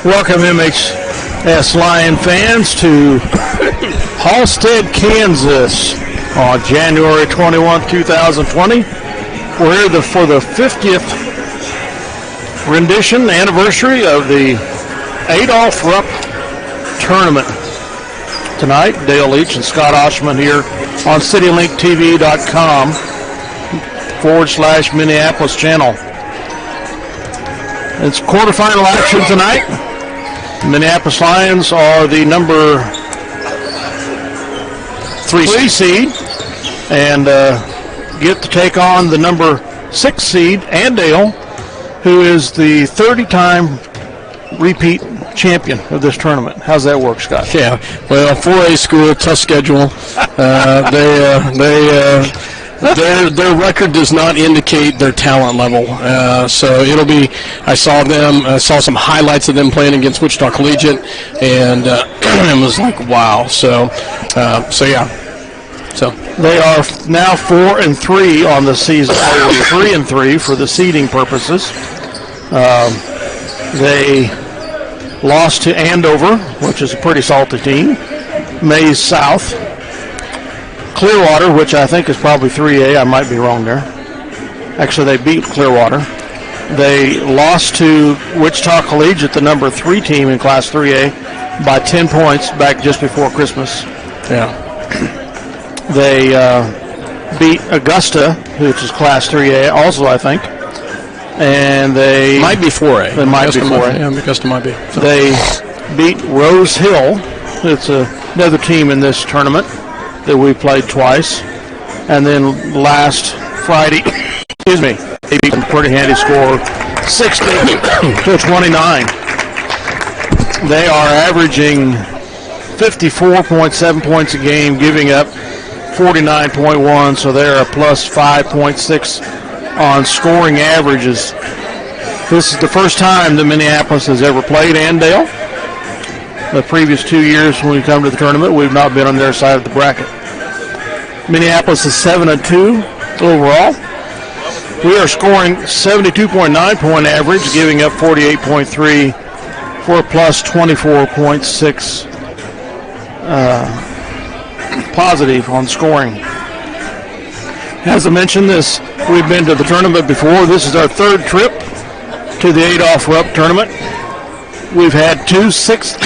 Welcome, MHS Lion fans, to Halstead, Kansas on January 21, 2020. We're here for the 50th anniversary of the Adolph Rupp tournament. Tonight, Dale Leach and Scott Oshman here on CityLinkTV.com/Minneapolis channel. It's quarterfinal action tonight. Minneapolis Lions are the number 3 seed and get to take on the number 6 seed, Andale, who is the 30-time repeat champion of this tournament. How's that work, Scott? Yeah, well, 4A school, tough schedule. Their record does not indicate their talent level. So it'll be. I saw some highlights of them playing against Wichita Collegiate, and it was like, wow. So yeah. So they are now 4-3 on the season. They were 3-3 for the seeding purposes. They lost to Andover, which is a pretty salty team. Mays South. Clearwater, which I think is probably 3A. I might be wrong there. Actually, they beat Clearwater. They lost to Wichita Collegiate, the number 3 team in Class 3A, by 10 points back just before Christmas. Yeah. They beat Augusta, which is Class 3A also, I think. And they might be 4A. They might be 4A. Yeah, Augusta might be. So. They beat Rose Hill. It's another team in this tournament that we played twice. And then last Friday, they beat a pretty handy score, 60-29. They are averaging 54.7 points a game, giving up 49.1, so they're a plus 5.6 on scoring averages. This is the first time that Minneapolis has ever played Andale. The previous 2 years when we come to the tournament, we've not been on their side of the bracket. Minneapolis is 7-2 overall. We are scoring 72.9 point average, giving up 48.3 for a plus 24.6 positive on scoring. As I mentioned, we've been to the tournament before. This is our 3rd trip to the Adolph Rupp tournament. We've had 2 sixth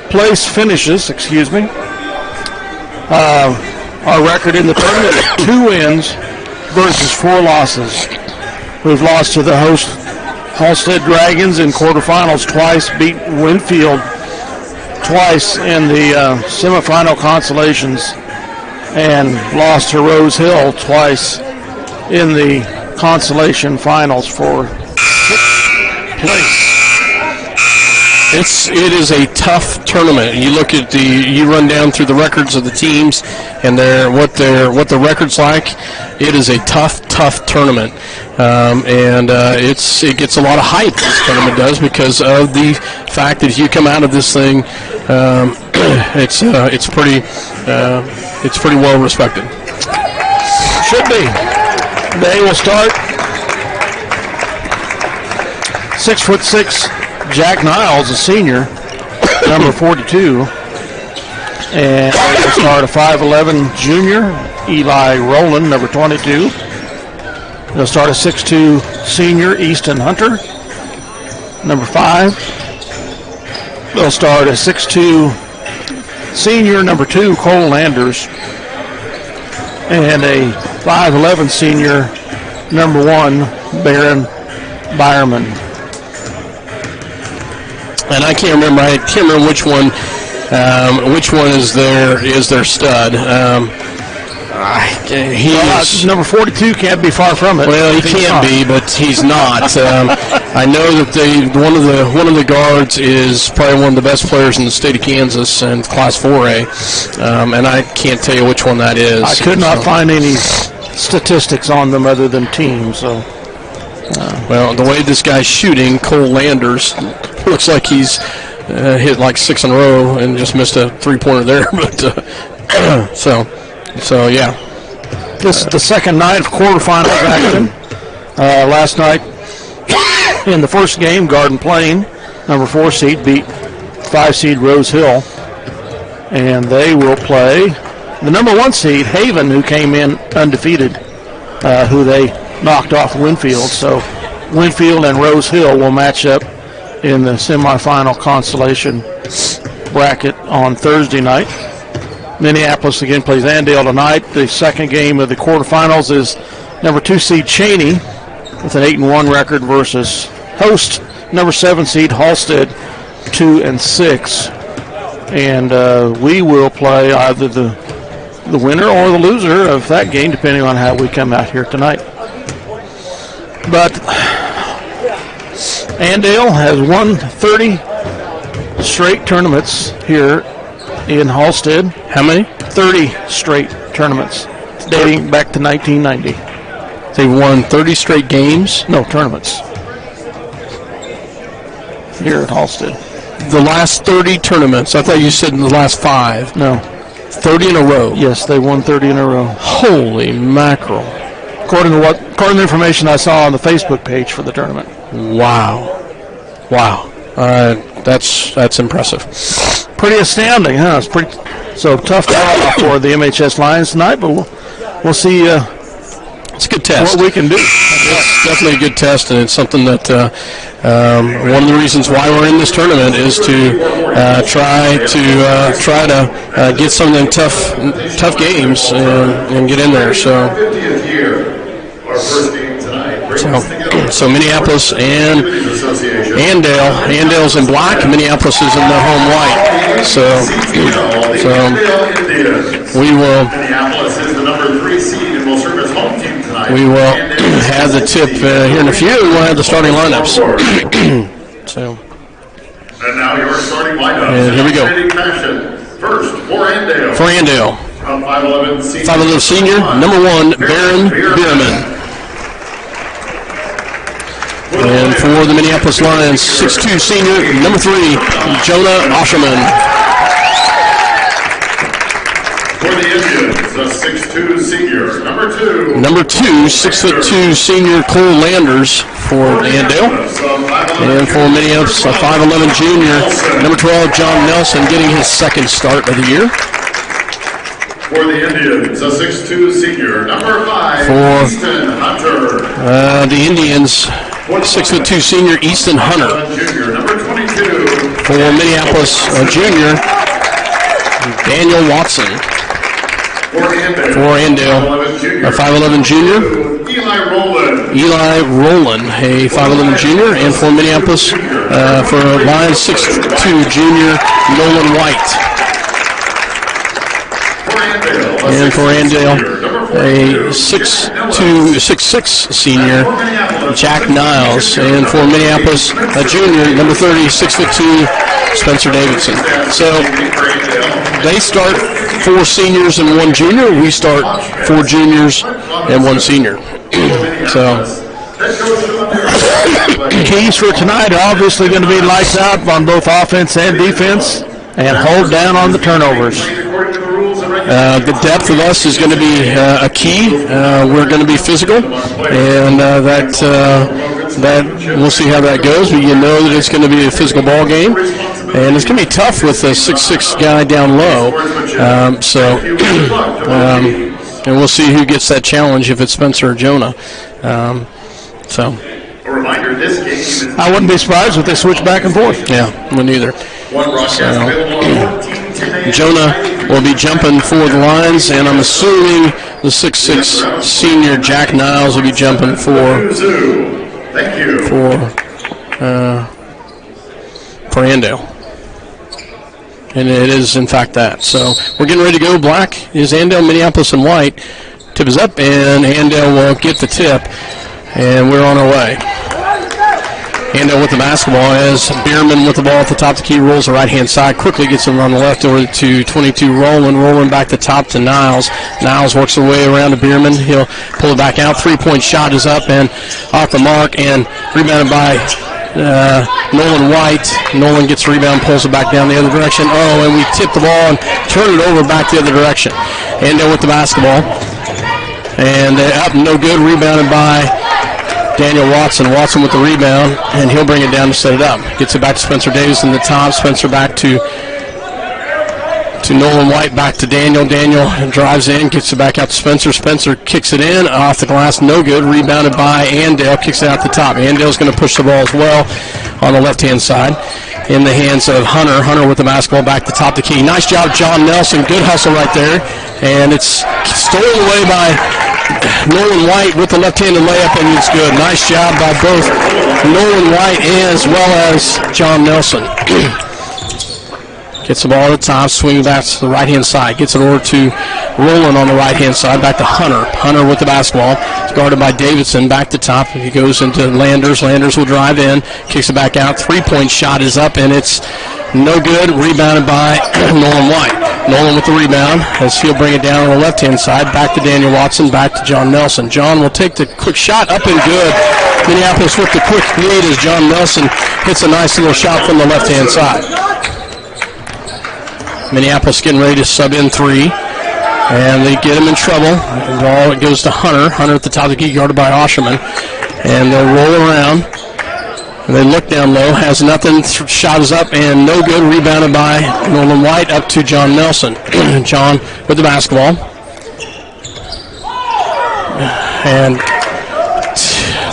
place finishes, Our record in the tournament is 2 wins versus 4 losses. We've lost to the host Halstead Dragons in quarterfinals twice, beat Winfield twice in the semifinal consolations, and lost to Rose Hill twice in the consolation finals for 6th place. It is a tough tournament. You look at you run down through the records of the teams and what the record's like. It is a tough tournament, and it gets a lot of hype. This tournament does, because of the fact that if you come out of this thing, it's pretty well respected. Should be. They will start 6'6". Jack Niles, a senior, number 42, and they will start a 5'11" junior, Eli Rowland, number 22. They'll start a 6'2" senior, Easton Hunter, number 5. They'll start a 6'2" senior, number 2, Cole Landers, and a 5'11" senior, number 1, Baron Byerman. And I can't remember which one is their stud. Number 42 can't be far from it. Well, he can't be, but he's not. I know that one of the guards is probably one of the best players in the state of Kansas in Class 4A, and I can't tell you which one that is. I could not find any statistics on them other than team. So, well, the way this guy's shooting, Cole Landers, looks like he's hit like 6 in a row and just missed a 3-pointer there. But so yeah. This is the second night of quarterfinals action. Last night in the first game, Garden Plain number 4 seed, beat 5 seed Rose Hill. And they will play the number 1 seed, Haven, who came in undefeated, who they knocked off Winfield. So Winfield and Rose Hill will match up in the semifinal consolation bracket on Thursday night. Minneapolis again plays Andale tonight. The second game of the quarterfinals is number 2 seed Cheney with an 8-1 record versus host number 7 seed Halstead, 2-6. And we will play either the winner or the loser of that game, depending on how we come out here tonight. But Andale has won 30 straight tournaments here in Halstead. How many? 30 straight tournaments dating back to 1990. They've won 30 straight games? No, tournaments. Here at Halstead. The last 30 tournaments. I thought you said in the last 5. No. 30 in a row. Yes, they won 30 in a row. Holy mackerel. According to the information I saw on the Facebook page for the tournament. Wow. That's impressive. Pretty astounding, huh? It's pretty tough call for the MHS Lions tonight, but we'll see. It's a good test. What we can do. It's definitely a good test, and it's something that one of the reasons why we're in this tournament is to try to get some of them tough games and get in there. So Minneapolis and Andale. Andale's in black. Minneapolis is in the home white. So we will. Minneapolis is the number 3 seed and will serve as home team tonight. We will have the tip here in a few. We will have the starting lineups. So. And now your starting lineup. And here we go. First, for Andale. For Andale. 5'11" senior, number 1, Baron Bierman. And for the Minneapolis Lions, 6'2" senior, number 3, Jonah Osherman. For the Indians, the 6'2" senior, number 2, 6'2" senior Cole Landers for Andale. And for Minneapolis, a 5'11" junior, number 12, John Nelson, getting his second start of the year. For the Indians, a 6'2" senior, number 5, for Easton Hunter. The Indians, 6'2" senior Easton Hunter. Junior, number 22. For Minneapolis, junior Daniel Watson. For Andale, a 5'11" junior Eli Rowland, a 5'11" junior. And for Minneapolis, for Lions, 6'2" junior Nolan White. And for Andale, a 6'6" senior, Jack Niles. And for Minneapolis, a junior, number 30, 6'2", Spencer Davidson. So they start 4 seniors and 1 junior. We start 4 juniors and 1 senior. So keys for tonight are obviously going to be lights out on both offense and defense, and hold down on the turnovers. The depth of us is going to be a key. We're going to be physical, and that we'll see how that goes. But you know that it's going to be a physical ball game, and it's going to be tough with a 6'6" guy down low. And we'll see who gets that challenge, if it's Spencer or Jonah. A reminder: this game is I wouldn't be surprised if they switch back and forth. Yeah, me neither. one broadcast available on 14 Jonah will be jumping for the Lions, and I'm assuming the 6'6" senior Jack Niles will be jumping for Thank you. for Andale. And it is, in fact, that. So we're getting ready to go. Black is Andale, Minneapolis, and white. Tip is up, and Andale will get the tip, and we're on our way. Andale with the basketball as Bierman with the ball at the top of the key, rolls the right-hand side, quickly gets it on the left over to 22 Rolling back to top to Niles. Niles works her way around to Bierman. He'll pull it back out. Three-point shot is up and off the mark, and rebounded by Nolan White. Nolan gets the rebound, pulls it back down the other direction. Oh, and we tip the ball and turn it over back the other direction. Andale with the basketball. And up, no good. Rebounded by Daniel Watson. Watson with the rebound, and he'll bring it down to set it up. Gets it back to Spencer Davis in the top. Spencer back to Nolan White, back to Daniel. Daniel drives in, gets it back out to Spencer. Spencer kicks it in, off the glass, no good. Rebounded by Andale, kicks it out the top. Andale's going to push the ball as well on the left-hand side. In the hands of Hunter. Hunter with the basketball back to top the key. Nice job, John Nelson. Good hustle right there. And it's stolen away by Nolan White with the left-handed layup, and it's good. Nice job by both Nolan White as well as John Nelson. Gets the ball at the top, swings back to the right-hand side. Gets it over to Roland on the right-hand side. Back to Hunter. Hunter with the basketball. It's guarded by Davidson. Back to top. He goes into Landers. Landers will drive in. Kicks it back out. Three-point shot is up, and it's no good. Rebounded by Nolan White. Nolan with the rebound as he'll bring it down on the left-hand side. Back to Daniel Watson. Back to John Nelson. John will take the quick shot up and good. Minneapolis with the quick lead as John Nelson hits a nice little shot from the left-hand side. Minneapolis getting ready to sub in three, and they get him in trouble. The ball goes to Hunter. Hunter at the top of the key, guarded by Osherman, and they'll roll around. And they look down low, has nothing. Shot is up and no good. Rebounded by Nolan White up to John Nelson. John with the basketball, and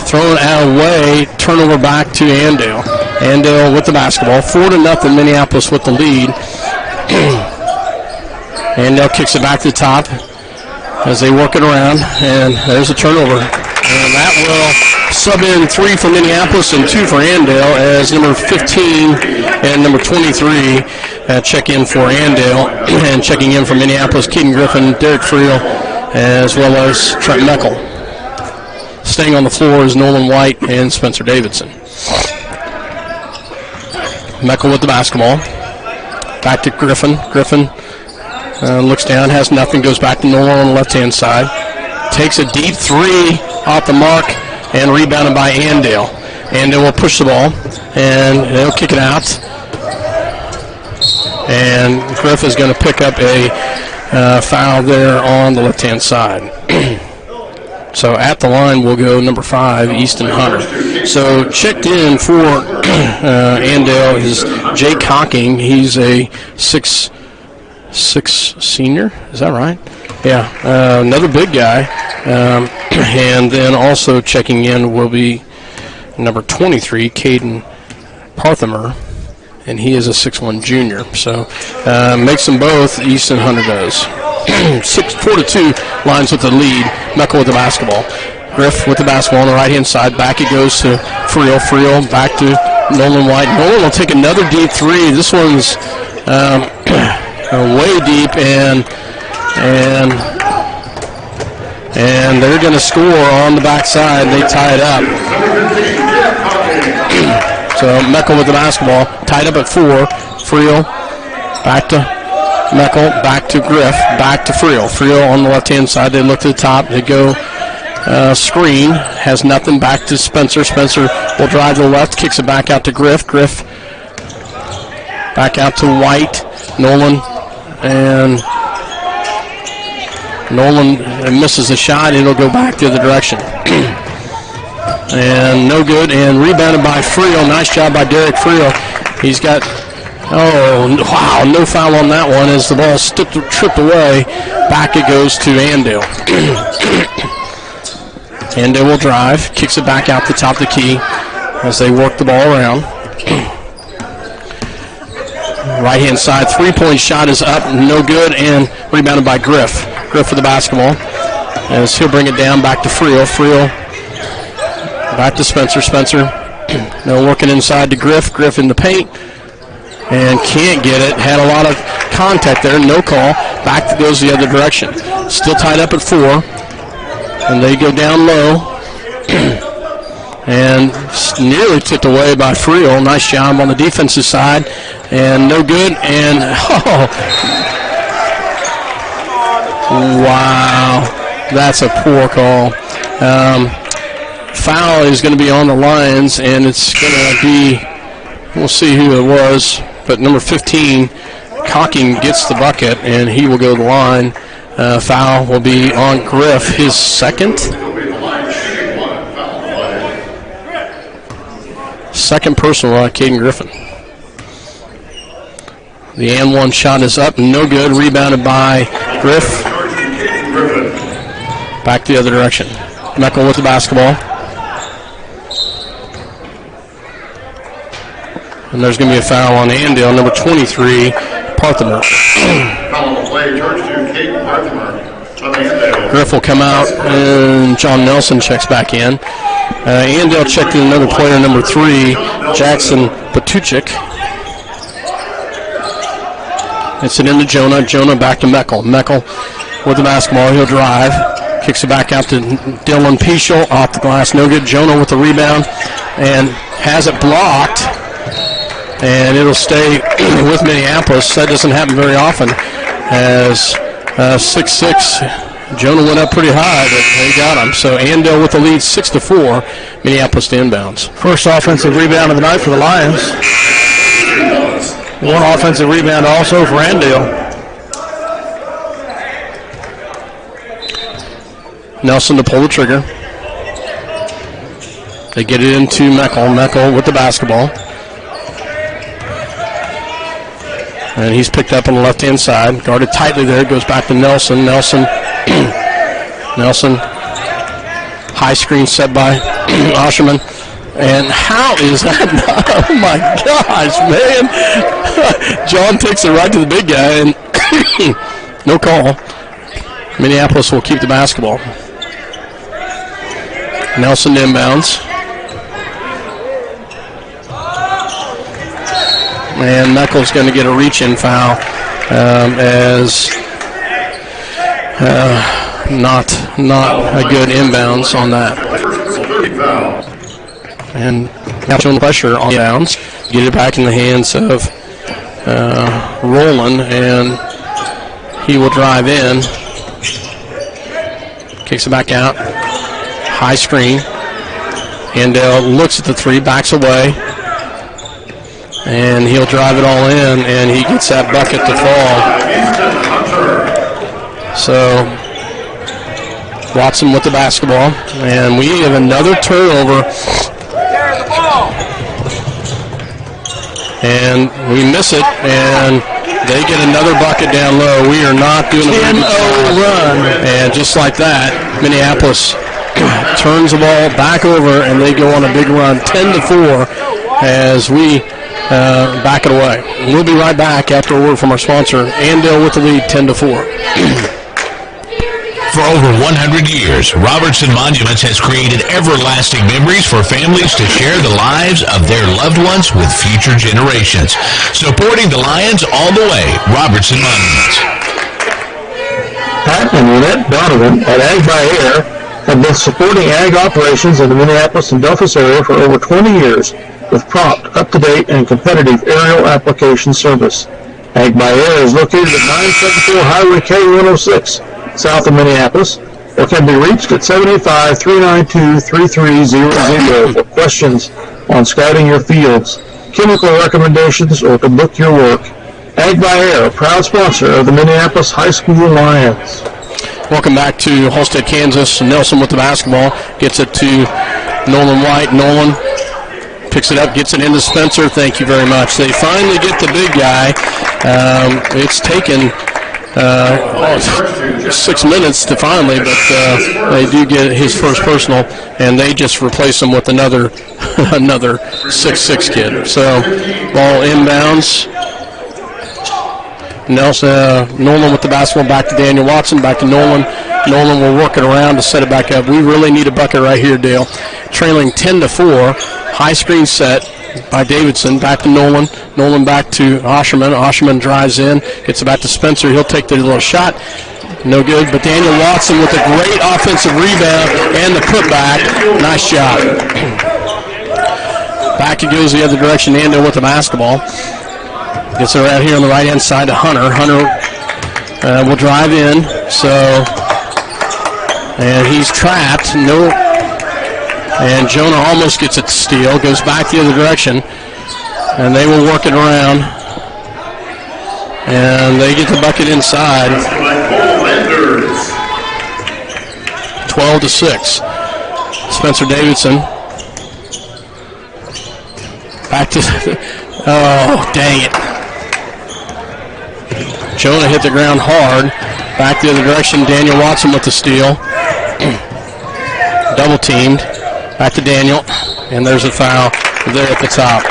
thrown out away. Turnover back to Andale. Andale with the basketball. 4-0. Minneapolis with the lead. Andale kicks it back to the top as they work it around, and there's a turnover. And that will sub in three for Minneapolis and two for Andale as number 15 and number 23 check in for Andale, and checking in for Minneapolis, Keaton Griffin, Derek Friel, as well as Trent Meckel. Staying on the floor is Nolan White and Spencer Davidson. Meckel with the basketball. Back to Griffin. Griffin looks down, has nothing, goes back to Nolan on the left-hand side. Takes a deep three off the mark and rebounded by Andale. Andale will push the ball, and they'll kick it out. And Griff is going to pick up a foul there on the left-hand side. So at the line will go number 5, Easton Hunter. So checked in for Andale is Jay Cocking. He's a 6'6" senior. Is that right? Yeah, another big guy. And then also checking in will be number 23, Caden Parthamer, and he is a 6'1" junior. So makes them both. Easton Hunter does. 4-2 lines with the lead. Meckel with the basketball. Griff with the basketball on the right-hand side. Back it goes to Friel. Friel back to Nolan White. Nolan will take another deep three. This one's way deep, and they're going to score on the backside. They tie it up. So Meckel with the basketball. Tied up at 4. Friel back to Meckel, back to Griff, back to Friel. Friel on the left-hand side. They look to the top. They go screen. Has nothing. Back to Spencer. Spencer will drive to the left. Kicks it back out to Griff. Griff back out to White. Nolan misses the shot. It'll go back the other direction. And no good. And rebounded by Friel. Nice job by Derek Friel. He's got... Oh, wow, no foul on that one as the ball tripped away. Back it goes to Andale. Andale will drive, kicks it back out the top of the key as they work the ball around. Right-hand side, three-point shot is up, no good, and rebounded by Griff. Griff for the basketball as he'll bring it down back to Friel. Friel back to Spencer. Spencer now working inside to Griff. Griff in the paint. And can't get it. Had a lot of contact there. No call. Back goes the other direction. Still tied up at 4. And they go down low. And nearly tipped away by Friel. Nice job on the defensive side. And no good. And, wow. That's a poor call. Foul is going to be on the Lions, and it's going to be, we'll see who it was. But number 15, Cocking, gets the bucket, and he will go to the line. Foul will be on Griff, his second. second personal on Caden Griffin. The and one shot is up, no good. Rebounded by Griff. Back the other direction. Meckel with the basketball. And there's going to be a foul on Andale, number 23, Parthimer. Griff will come out, and John Nelson checks back in. Andale checked in another player, number 3, Jackson Patuchik. It's it into Jonah. Jonah back to Meckel. Meckel with the basketball. He'll drive. Kicks it back out to Dylan Peschel. Off the glass. No good. Jonah with the rebound. And has it blocked. And it'll stay with Minneapolis. That doesn't happen very often. As 6'6", Jonah went up pretty high, but they got him. So Andale with the lead, 6-4. Minneapolis to inbounds. First offensive rebound of the night for the Lions. One offensive rebound also for Andale. Nelson to pull the trigger. They get it into Meckel. Meckel with the basketball. And he's picked up on the left-hand side. Guarded tightly there. Goes back to Nelson. Nelson. Nelson. High screen set by Osherman. And how is that? Oh, my gosh, man. John takes it right to the big guy, and no call. Minneapolis will keep the basketball. Nelson inbounds. And Meckel's going to get a reach-in foul as not a good inbounds on that. And now showing pressure on downs. Get it back in the hands of Roland, and he will drive in. Kicks it back out. High screen. Andale looks at the three, backs away. And he'll drive it all in, and he gets that bucket to fall. So Watson with the basketball. And we have another turnover. And we miss it, and they get another bucket down low. We are not doing a 10-0 run. And just like that, Minneapolis turns the ball back over, and they go on a big run, 10-4, as we back it away. We'll be right back after a word from our sponsor. Andale with the lead, 10-4. For over 100 years, Robertson Monuments has created everlasting memories for families to share the lives of their loved ones with future generations. Supporting the Lions all the way, Robertson Monuments. Pat and Lynette Donovan at Ag by Air have been supporting ag operations in the Minneapolis and Delphos area for over 20 years with prompt, up-to-date, and competitive aerial application service. Ag by Air is located at 974 Highway K106, south of Minneapolis, or can be reached at 785-392-3300 for questions on scouting your fields, chemical recommendations, or to book your work. Ag by Air, a proud sponsor of the Minneapolis High School Lions. Welcome back to Halstead, Kansas. Nelson with the basketball. Gets it to Nolan White. Nolan picks it up, gets it into Spencer. Thank you very much. They finally get the big guy. It's taken 6 minutes to finally, but they do get his first personal, and they just replace him with another 6'6" kid. So ball inbounds. Nolan with the basketball, back to Daniel Watson, back to Nolan. Nolan will work it around to set it back up. We really need a bucket right here, Dale. Trailing 10-4. High screen set by Davidson. Back to Nolan. Nolan back to Osherman. Osherman drives in. Gets it back to Spencer. He'll take the little shot. No good. But Daniel Watson with a great offensive rebound and the putback. Nice job. Back it goes the other direction. Andale with the basketball. Gets it right here on the right-hand side to Hunter. Hunter will drive in. And he's trapped. No. And Jonah almost gets it to steal. Goes back the other direction. And they will work it around. And they get the bucket inside. 12-6. Spencer Davidson Back to, oh, dang it. Jonah hit the ground hard. Back the other direction. Daniel Watson with the steal. Double teamed. Back to Daniel. And there's a foul there at the top.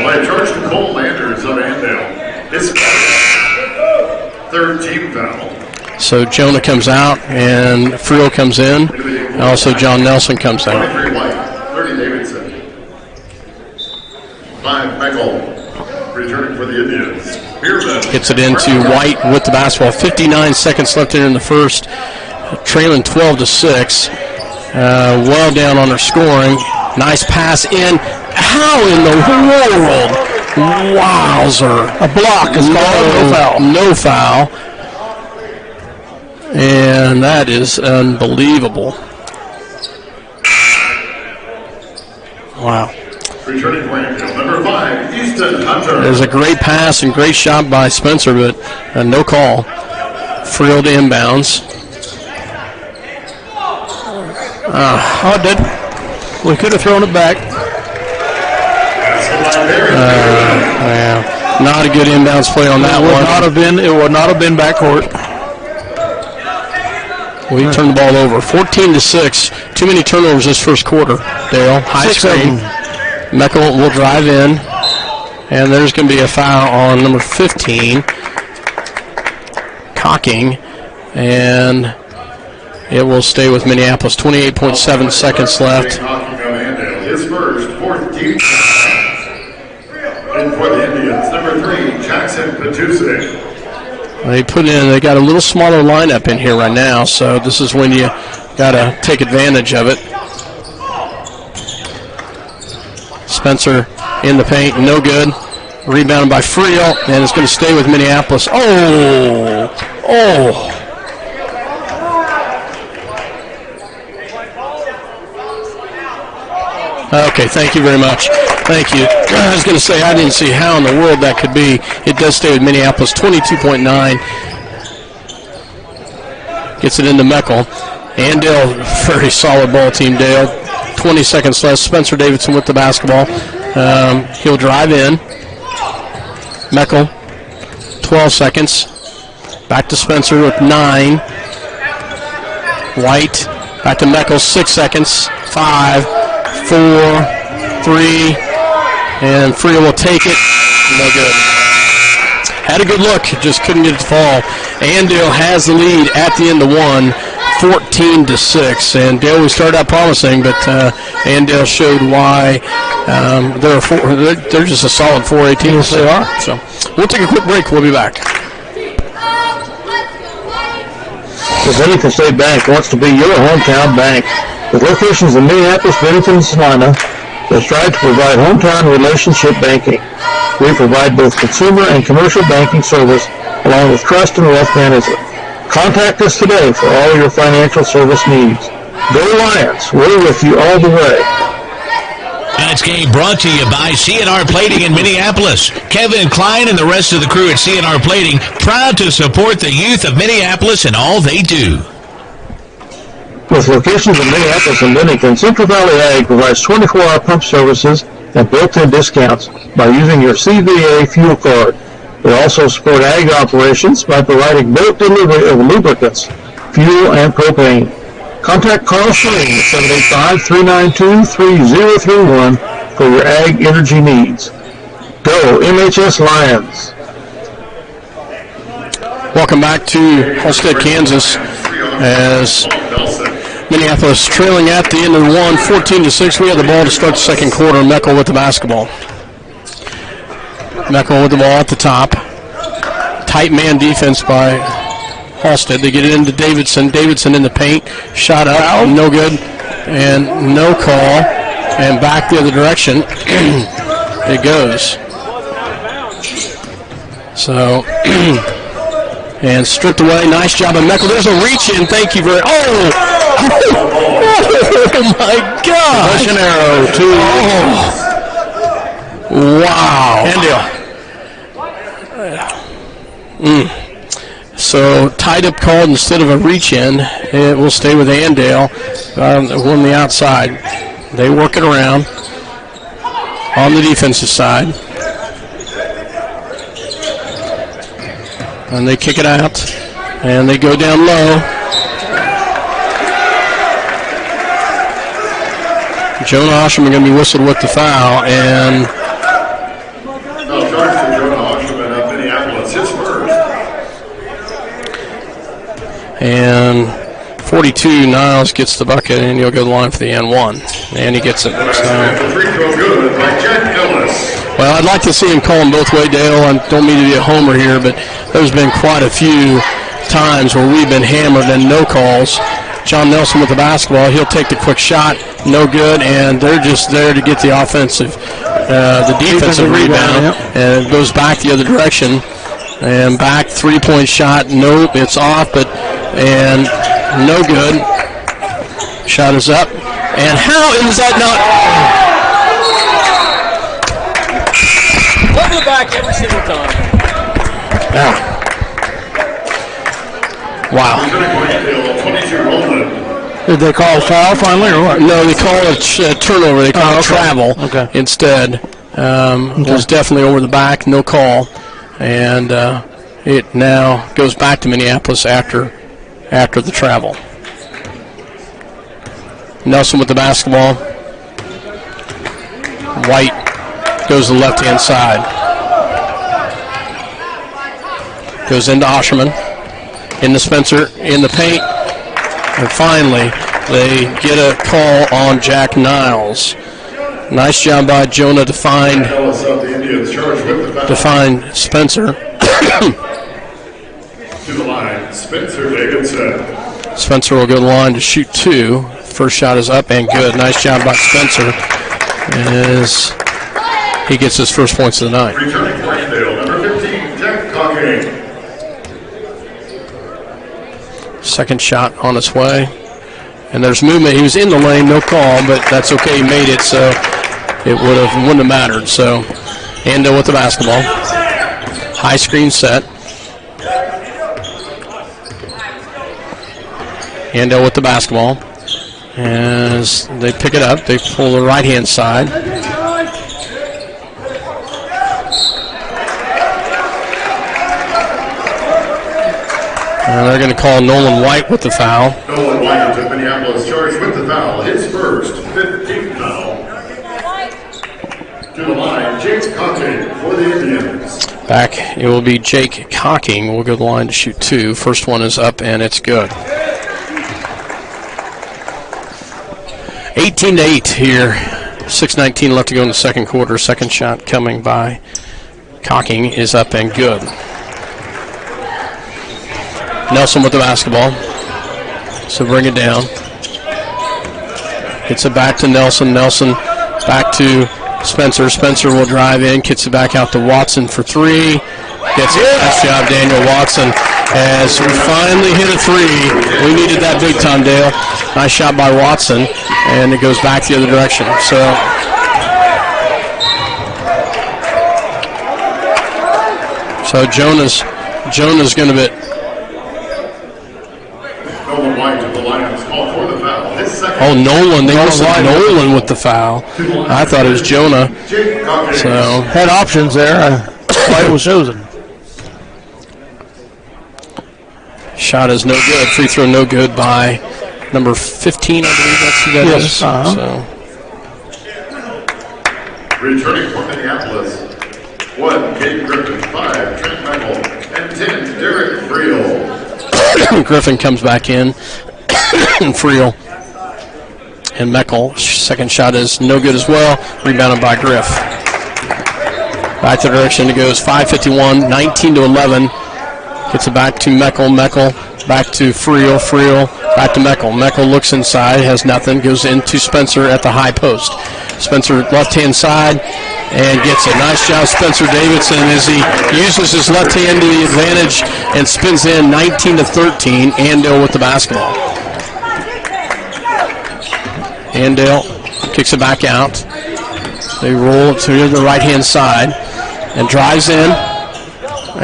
By George Nicole Landers of Andale. His third team foul. So Jonah comes out and Friel comes in. And also John Nelson comes out. 23 White, 30 Davidson. 5 Michael. Returning for the Indians. Gets it into White with the basketball. 59 seconds left there in the first. Trailing 12-6. Well down on their scoring. Nice pass in. How in the world? Wowzer. A block is called. No foul. And that is unbelievable. Wow. Returning for Andale, number 5, Easton Hunter. There's a great pass and great shot by Spencer, but no call. Friel to inbounds. Oh, it did. We could have thrown it back. Not a good inbounds play on that one. It would not have been backcourt. We turned the ball over. 14-6. Too many turnovers this first quarter. Dale, high screen. Meckel will drive in. And there's going to be a foul on number 15. Cocking. And it will stay with Minneapolis. 28.7 seconds left. His first, 4th team. And for the Indians, number 3, Jackson Patuse. They got a little smaller lineup in here right now, so this is when you got to take advantage of it. Spencer in the paint, no good. Rebounded by Friel, and it's going to stay with Minneapolis. Oh. Okay, thank you very much. Thank you. I was going to say, I didn't see how in the world that could be. It does stay with Minneapolis, 22.9. Gets it into Meckel. Andale, very solid ball team, Dale. 20 seconds left. Spencer Davidson with the basketball. He'll drive in. Meckel, 12 seconds. Back to Spencer with 9. White, back to Meckel, 6 seconds. 5, 4, 3, and Friel will take it. No good. Had a good look, just couldn't get it to fall. Andale has the lead at the end of one, 14-6. And Dale, we started out promising, but Andale showed why they're just a solid 4A team. Yes, they are. So we'll take a quick break. We'll be back. The Bennington State Bank wants to be your hometown bank. With locations in Minneapolis, Bennington, and Salina, they strive to provide hometown relationship banking. We provide both consumer and commercial banking service, along with trust and wealth management. Contact us today for all your financial service needs. Go Lions! We're with you all the way. Tonight's game brought to you by CNR Plating in Minneapolis. Kevin Klein and the rest of the crew at CNR Plating, proud to support the youth of Minneapolis and all they do. With locations in Minneapolis and Bennington, Central Valley Ag provides 24-hour pump services and built-in discounts by using your CVA fuel card. They also support ag operations by providing bulk delivery of lubricants, fuel, and propane. Contact Carl Schling at 785-392-3031 for your ag energy needs. Go MHS Lions! Welcome back to Halstead, Kansas, as Minneapolis trailing at the end of the one, 14-6. We have the ball to start the second quarter. Meckel with the basketball. Meckel with the ball at the top. Tight man defense by Halstead. They get it into Davidson. Davidson in the paint. Shot up. No good. And no call. And back the other direction. It goes. So, and stripped away. Nice job of Meckel. There's a reach in. Thank you very much. Oh my God. Possession arrow to Wow. Andale. So tied up called instead of a reach-in. It will stay with Andale on the outside. They work it around on the defensive side. And they kick it out. And they go down low. Jonah Osherman going to be whistled with the foul. And charge to Jonah Osherman of Minneapolis, his first. And 42, Niles gets the bucket, and he'll go to the line for the N1. And he gets it. So. The free throw good by Jack Ellis. Well, I'd like to see him call them both way, Dale. I don't mean to be a homer here, but there's been quite a few times where we've been hammered and no calls. John Nelson with the basketball. He'll take the quick shot. No good, and they're just there to get the defensive rebound. Yep. And it goes back the other direction. And back, three-point shot. Nope, it's off, and no good. Shot is up. And how is that not? Over the back every single time. Yeah. Wow. Did they call a foul finally or what? No, they call it turnover. They call it travel instead. It was definitely over the back, no call. And it now goes back to Minneapolis after the travel. Nelson with the basketball. White goes to the left-hand side. Goes into Osherman. Into Spencer, in the paint. And finally, they get a call on Jack Niles. Nice job by Jonah to find Spencer. To the line, Spencer Davidson. Spencer will go to the line to shoot two. First shot is up and good. Nice job by Spencer as he gets his first points of the night. Returning for Andale, number 15, Jack Cocking. Second shot on its way. And there's movement. He was in the lane, no call, but that's okay. He made it, so it wouldn't have mattered. So Andale with the basketball. High screen set. Andale with the basketball. As they pick it up, they pull the right-hand side. And they're going to call Nolan White with the foul. Nolan White of Minneapolis charged with the foul, his first, 15th foul. To the line, Jake Cocking for the Indians. Back, it will be Jake Cocking. We'll go to the line to shoot two. First one is up, and it's good. 18-8 here. 6:19 left to go in the second quarter. Second shot coming by Cocking is up and good. Nelson with the basketball. So bring it down. Hits it back to Nelson. Nelson back to Spencer. Spencer will drive in. Gets it back out to Watson for three. Gets it. Nice job, Daniel Watson. As we finally hit a three. We needed that big time, Dale. Nice shot by Watson. And it goes back the other direction. So Jonah's going to be. Nolan White of the Lions called for the foul, his second. Oh, Nolan. They also Nolan with the foul. I thought it was Jonah. Jake Cocking. So Had options there. White was chosen. shot is no good. Free throw no good by number 15, I believe that's who that is. So. Returning for Minneapolis, 1, Kate Griffin, 5, Trent Michael, and 10, Derek Friel. Griffin comes back in. Friel and Meckel. Second shot is no good as well. Rebounded by Griff. Back to the direction it goes. 5:51, 19-11. Gets it back to Meckel. Meckel back to Friel. Friel back to Meckel. Meckel looks inside, has nothing. Goes into Spencer at the high post. Spencer left-hand side and gets a nice job. Spencer Davidson as he uses his left hand to the advantage and spins in 19-13. Andale with the basketball. Andale kicks it back out. They roll it to the right-hand side and drives in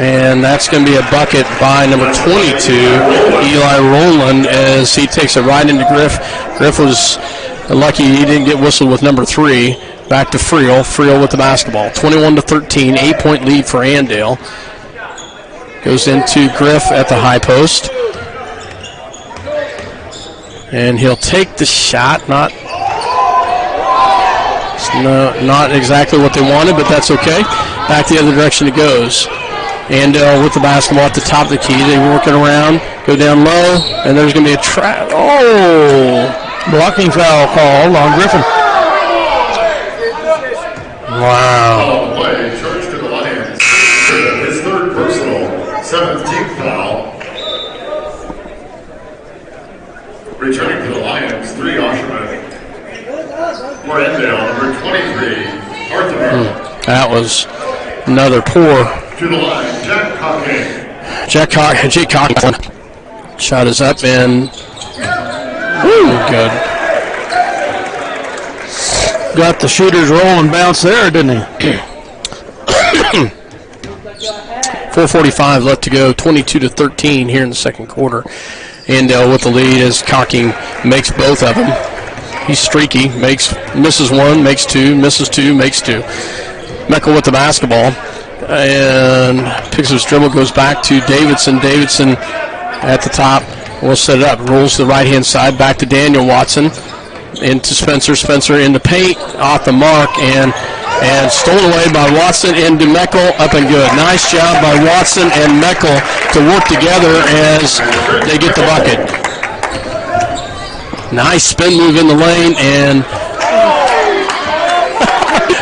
And that's going to be a bucket by number 22, Eli Rowland, as he takes it right into Griff. Griff was lucky he didn't get whistled with number 3. Back to Friel. Friel with the basketball. 21-13, 8-point lead for Andale. Goes into Griff at the high post. And he'll take the shot. Not exactly what they wanted, but that's okay. Back the other direction it goes. Andale with the basketball at the top of the key. They work it around, go down low, and there's going to be a trap. Oh! Blocking foul called on Griffin. Wow. Play charged to the Lions. His third personal, 17th foul. Returning to the Lions, 3 Osherman. For Andale, number 23, Arthur. That was another poor. To the line, Jack Cockney. Jake Coughlin. Shot is up and good. Got the shooters rolling bounce there, didn't he? 4:45 left to go. 22-13 here in the second quarter. Andale with the lead as Cocking makes both of them. He's streaky. Misses one, makes two, misses two, makes two. Meckel with the basketball and picks up his dribble, goes back to Davidson. Davidson at the top will set it up. Rolls to the right-hand side, back to Daniel Watson. Into Spencer. Spencer in the paint, off the mark, and stolen away by Watson into Meckel, up and good. Nice job by Watson and Meckel to work together as they get the bucket. Nice spin move in the lane, and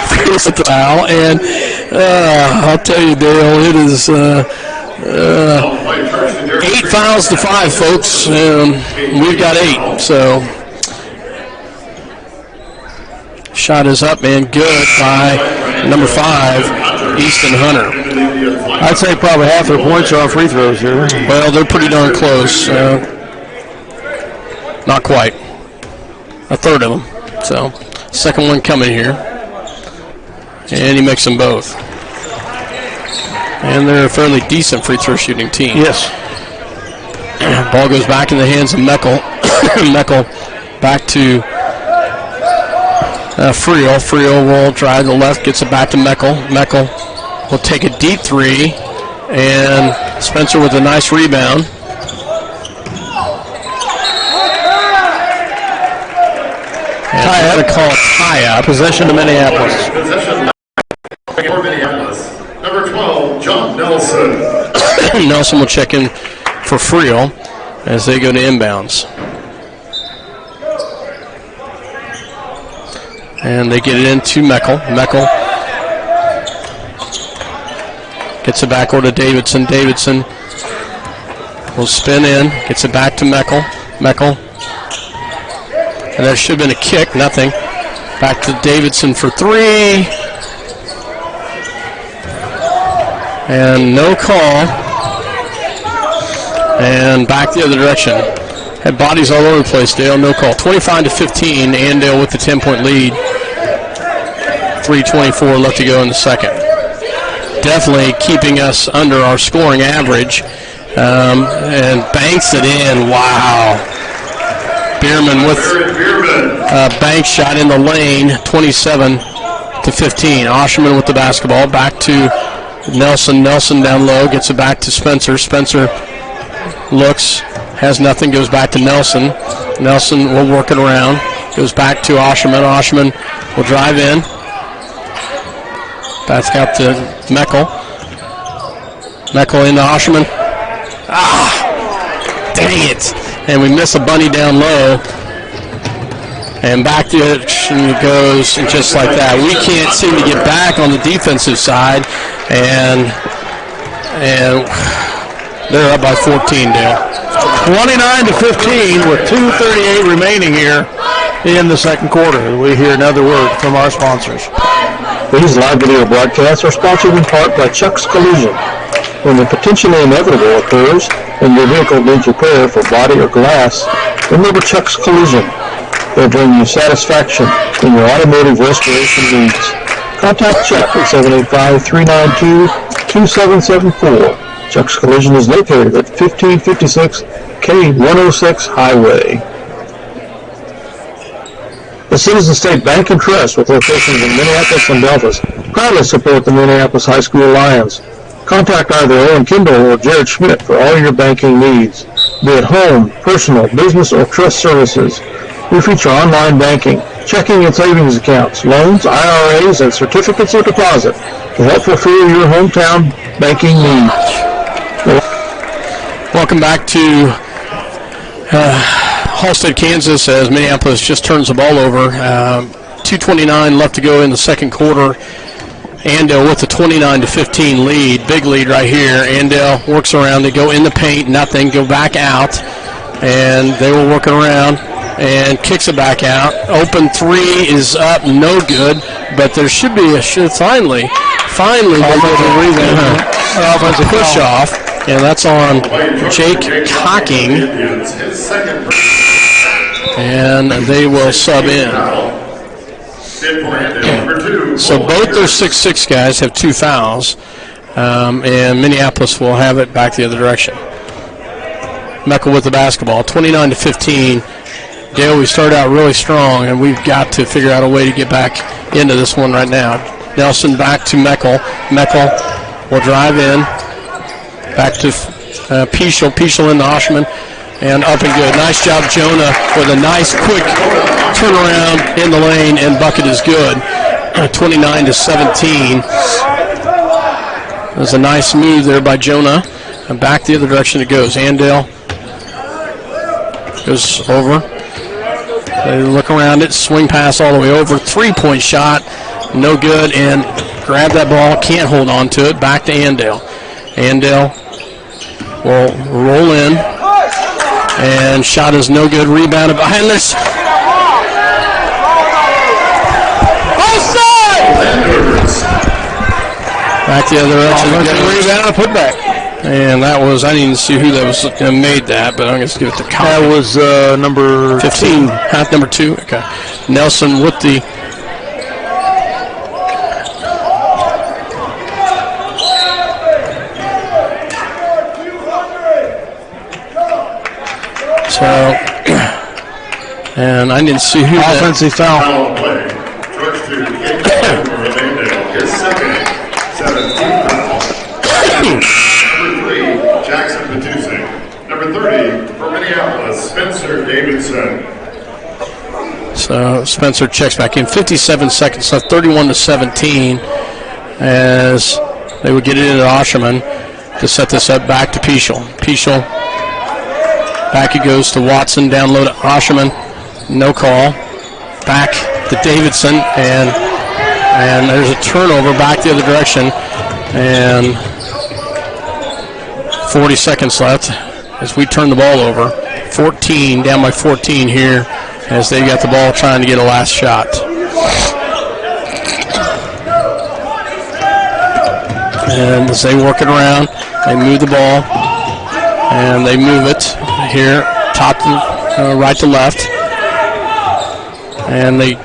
feels at the foul. And I'll tell you, Dale, it is 8 fouls to 5, folks. We've got 8, so. Shot is up and good by number 5, Easton Hunter. I'd say probably half their points are on free throws here. Well, they're pretty darn close. Not quite. A third of them. So, second one coming here. And he makes them both. And they're a fairly decent free throw shooting team. Yes. Ball goes back in the hands of Meckel. Meckel back to Friel. Friel will drive to the left, gets it back to Meckel. Meckel will take a deep 3, and Spencer with a nice rebound. Tie-up. They call it tie-up. Possession to Minneapolis. Possession for Minneapolis. Number 12, John Nelson. Nelson will check in for Friel as they go to inbounds. And they get it into Meckel. Meckel gets it back over to Davidson. Davidson will spin in, gets it back to Meckel. Meckel. And there should have been a kick, nothing. Back to Davidson for 3. And no call. And back the other direction. Had bodies all over the place, Dale, no call. 25-15, Andale with the 10-point lead. 3:24 left to go in the second. Definitely keeping us under our scoring average. And banks it in. Wow. Bierman with a bank shot in the lane, 27-15. Osherman with the basketball. Back to Nelson. Nelson down low, gets it back to Spencer. Spencer looks, has nothing, goes back to Nelson. Nelson will work it around. Goes back to Osherman. Osherman will drive in. That's out to Meckel. Meckel into Osherman. Dang it. And we miss a bunny down low. And back to it goes, and just like that. We can't seem to get back on the defensive side. And they're up by 14, Dale. 29-15 with 2:38 remaining here in the second quarter. We hear another word from our sponsors. These live video broadcasts are sponsored in part by Chuck's Collision. When the potentially inevitable occurs and your vehicle needs repair for body or glass, remember Chuck's Collision. They'll bring you satisfaction in your automotive restoration needs. Contact Chuck at 2774. Juxtacollision is located at 1556 K106 Highway. The Citizen State Bank and Trust, with locations in Minneapolis and Delphos, proudly support the Minneapolis High School Lions. Contact either Owen Kindle or Jared Schmidt for all your banking needs, be it home, personal, business, or trust services. We feature online banking, checking and savings accounts, loans, IRAs, and certificates of deposit to help fulfill your hometown banking needs. Welcome back to Halstead, Kansas, as Minneapolis just turns the ball over. 2:29 left to go in the second quarter. Andale with the 29-15 lead, big lead right here. Andale works around, they go in the paint, nothing, go back out, and they were working around and kicks it back out. Open three is up, no good, but there should be a finally they get a rebound, offensive push off, and that's on Jake Cocking, and they will sub in. So both their 6'6" guys have 2 fouls, and Minneapolis will have it back the other direction. Meckel with the basketball, 29-15. Dale, we started out really strong, and we've got to figure out a way to get back into this one right now. Nelson back to Meckel. Meckel will drive in. Back to Pichel. Pichel into Oshman. And up and good. Nice job, Jonah, with a nice quick turnaround in the lane, and bucket is good. 29-17. There's a nice move there by Jonah. And back the other direction it goes. Andale goes over. They look around it, swing pass all the way over. 3-point shot, no good, and grab that ball, can't hold on to it. Back to Andale. Andale will roll in, and shot is no good. Rebounded behind this. Back the other direction. Rebound, put back. And that was, I didn't see who that was made that, but I'm going to give it to Cotton. That was number 15, half number 2. Okay. Nelson with the and I didn't see who offensive foul. Foul play. George to hit Andale, his second 17th foul. Number 3, Jackson Petusik. Number 30 for Minneapolis, Spencer Davidson. So Spencer checks back in. 57 seconds left, 31-17, as they would get it into Osherman to set this up. Back to Pichel. Pichel. Back it goes to Watson. Down low to Osherman. No call. Back to Davidson, and there's a turnover back the other direction. And 40 seconds left as we turn the ball over. 14, down by 14 here, as they got the ball trying to get a last shot. And as they work it around, they move the ball, and they move it here, top to right to left. And they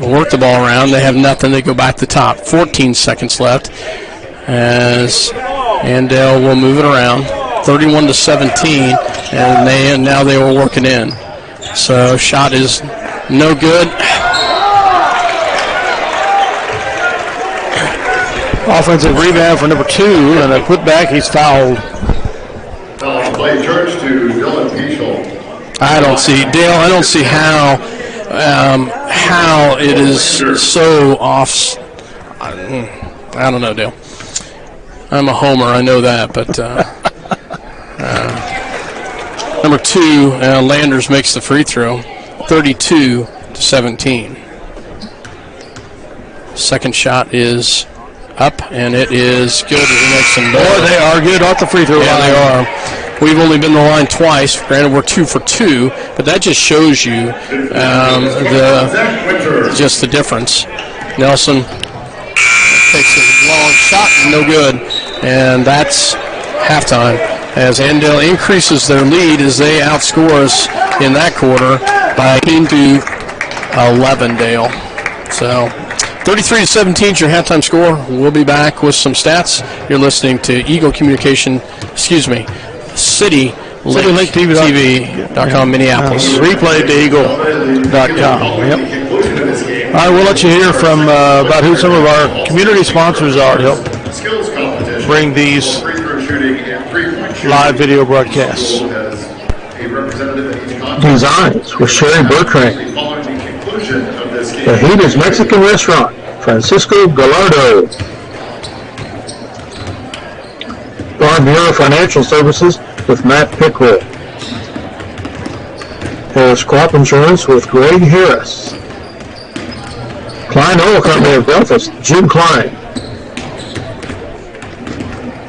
work the ball around. They have nothing. They go back to top. 14 seconds left, as Andale will move it around. 31-17, and now they were working in. So shot is no good. Offensive rebound for number 2, and a put back. He's fouled. Foul play, George to Dylan Pichel. I don't see how it is so off. I don't know, Dale. I'm a homer, I know that, but number 2, Landers makes the free throw, 32-17. Second shot is up, and it is good as the next one. Boy, they are good off the free throw line. Yeah, they are. We've only been to the line twice. Granted, we're 2 for 2, but that just shows you just the difference. Nelson takes a long shot, no good, and that's halftime. As Andale increases their lead as they outscore us in that quarter by 18-11, Dale. So 33-17 is your halftime score. We'll be back with some stats. You're listening to CityLinkTV.com, Minneapolis. Replay to eagle.com. Yep. All right, we'll let you hear from about who some of our community sponsors are to help bring these live video broadcasts. Designs with Sherry Bertrand. The Heaters Mexican Restaurant, Francisco Gallardo. Farm Bureau Financial Services with Matt Pickrell. Harris Crop Insurance with Greg Harris. Klein Oil Company of Belfast, Jim Klein.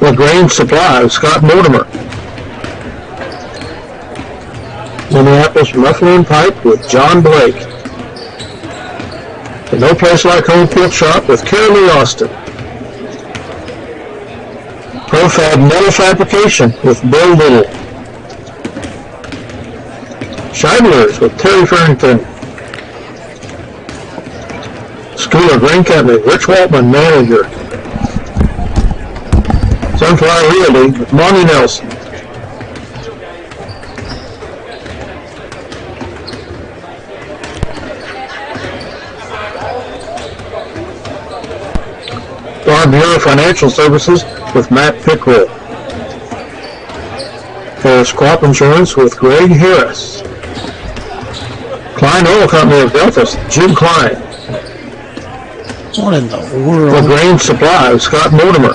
LaGrange Supply with Scott Mortimer. Minneapolis Muffler and Pipe with John Blake. The No Place Like Home Quilt Shop with Carolee Austin. Profab Metal Fabrication with Bill Little. Scheidler's with Terry Farrington. Schooler Grain Company, Rich Waltman, manager. Sunflower Realty with Monty Nelson. Farm Bureau Financial Services with Matt Pickrell. Harris Crop Insurance with Greg Harris. Klein Oil Company of Belfast, Jim Klein. What in the world? LaGrange Supply with Scott Mortimer.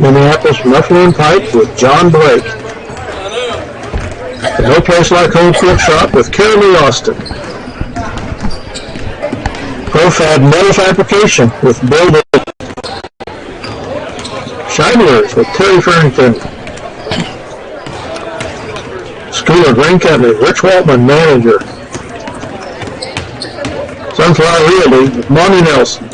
Minneapolis Muffler and Pipe with John Blake. The No Place Like Home Quilt Shop with Carolee Austin. Profab Metal Fabrication with Bill Little. Scheidler's with Terry Farrington. Schooler Grain Company, Rich Waltman, manager. Sunflower Realty with Monty Nelson.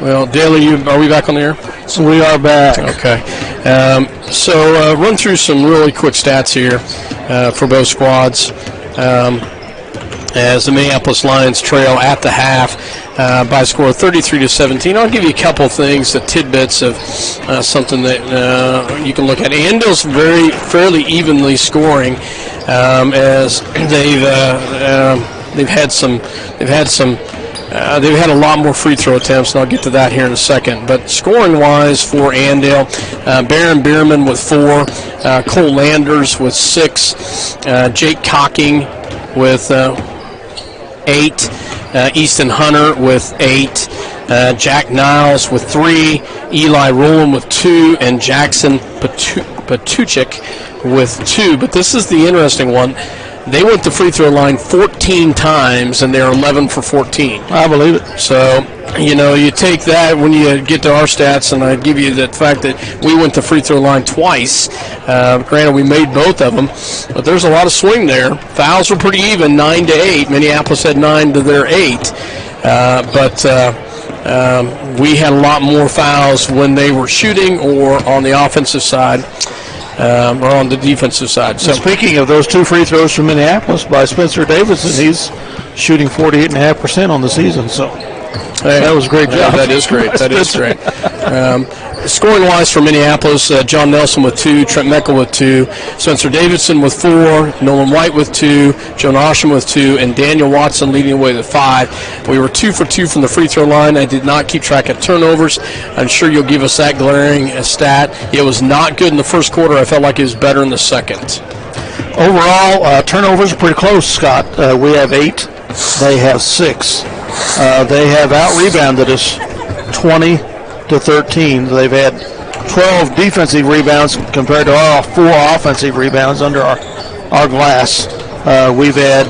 Well, Daly, are we back on the air? So we are back. Okay. So run through some really quick stats here for both squads as the Minneapolis Lions trail at the half by a score of 33-17. I'll give you a couple things, the tidbits of something that you can look at. Andale's fairly evenly scoring as they've had a lot more free throw attempts, and I'll get to that here in a second. But scoring-wise for Andale, Baron Bierman with 4, Cole Landers with 6, Jake Cocking with 8, Easton Hunter with 8, Jack Niles with 3, Eli Rowland with 2, and Jackson Patuchik with 2. But this is the interesting one. They went the free throw line 14 times, and they're 11 for 14. I believe it. So, you take that when you get to our stats, and I give you the fact that we went the free throw line twice. Granted, we made both of them, but there's a lot of swing there. Fouls were pretty even, 9-8. Minneapolis had 9 to their 8. But we had a lot more fouls when they were shooting or on the offensive side. Or on the defensive side. So speaking of those 2 free throws from Minneapolis by Spencer Davidson, he's shooting 48.5% on the season. So that was a great job. That is great. That is great. Scoring-wise for Minneapolis, John Nelson with 2, Trent Meckel with 2, Spencer Davidson with 4, Nolan White with 2, Joe Osham with 2, and Daniel Watson leading away with 5. We were 2 for 2 from the free throw line. I did not keep track of turnovers. I'm sure you'll give us that glaring stat. It was not good in the first quarter. I felt like it was better in the second. Overall, turnovers are pretty close, Scott. We have 8. They have 6. They have out-rebounded us 20-13. They've had 12 defensive rebounds compared to our 4 offensive rebounds under our glass. We've had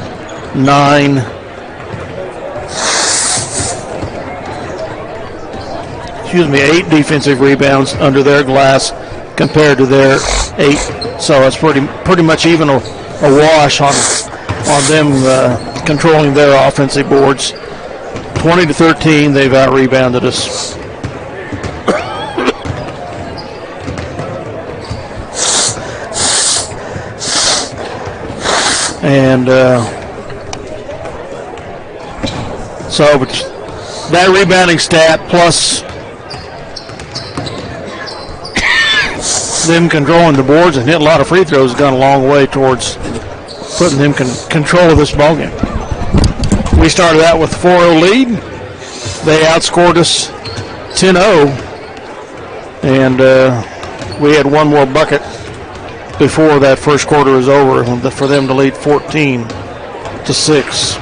8 defensive rebounds under their glass compared to their 8. So it's pretty much even a wash on them controlling their offensive boards. 20-13, they've out-rebounded us. And so that rebounding stat plus them controlling the boards and hitting a lot of free throws has gone a long way towards putting them control of this ballgame. We started out with a 4-0 lead. They outscored us 10-0, and we had one more bucket before that first quarter was over for them to lead 14-6.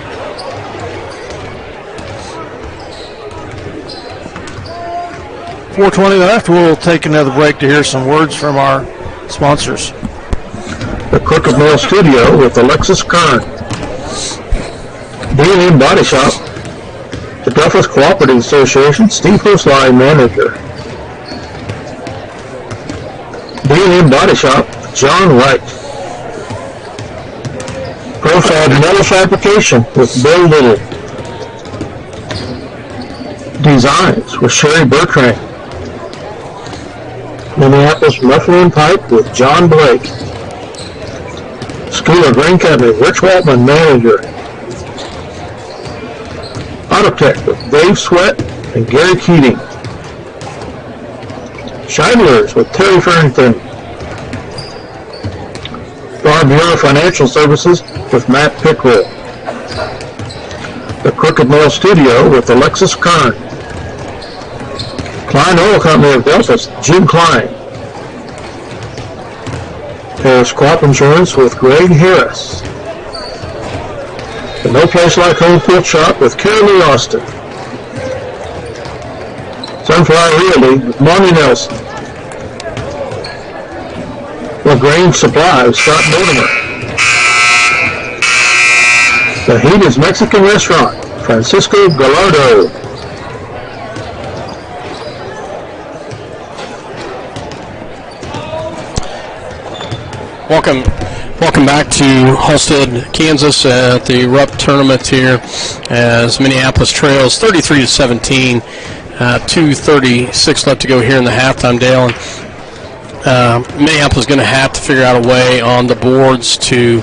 4:20 left. We'll take another break to hear some words from our sponsors. The Crooked Mill Studio with Alexis Kern. B&M Body Shop. The Douglas Cooperative Association, Steve Hosline, manager. B&M Body Shop, John Wright. Profab Metal Fabrication with Bill Little. Designs with Sherry Bertrand. Minneapolis Muffler & Pipe with John Blake. School of Grain Company, Rich Waltman, manager. Autotech with Dave Sweat and Gary Keating. Scheidler's with Terry Farrington. Bar Bureau Financial Services with Matt Pickrell. The Crooked Mill Studio with Alexis Kern. Klein Oil Company of Delphus, Jim Klein. Harris Crop Insurance with Greg Harris. The No Place Like Home Quilt Shop with Carrie Austin. Sunflower Realty with Monty Nelson. LaGrange Supply with Scott Mortimer. The Heat Mexican Restaurant, Francisco Gallardo. Welcome back to Halstead, Kansas at the Rupp tournament here as Minneapolis trails 33-17. 2:36 left to go here in the halftime, Dale. Minneapolis is going to have to figure out a way on the boards to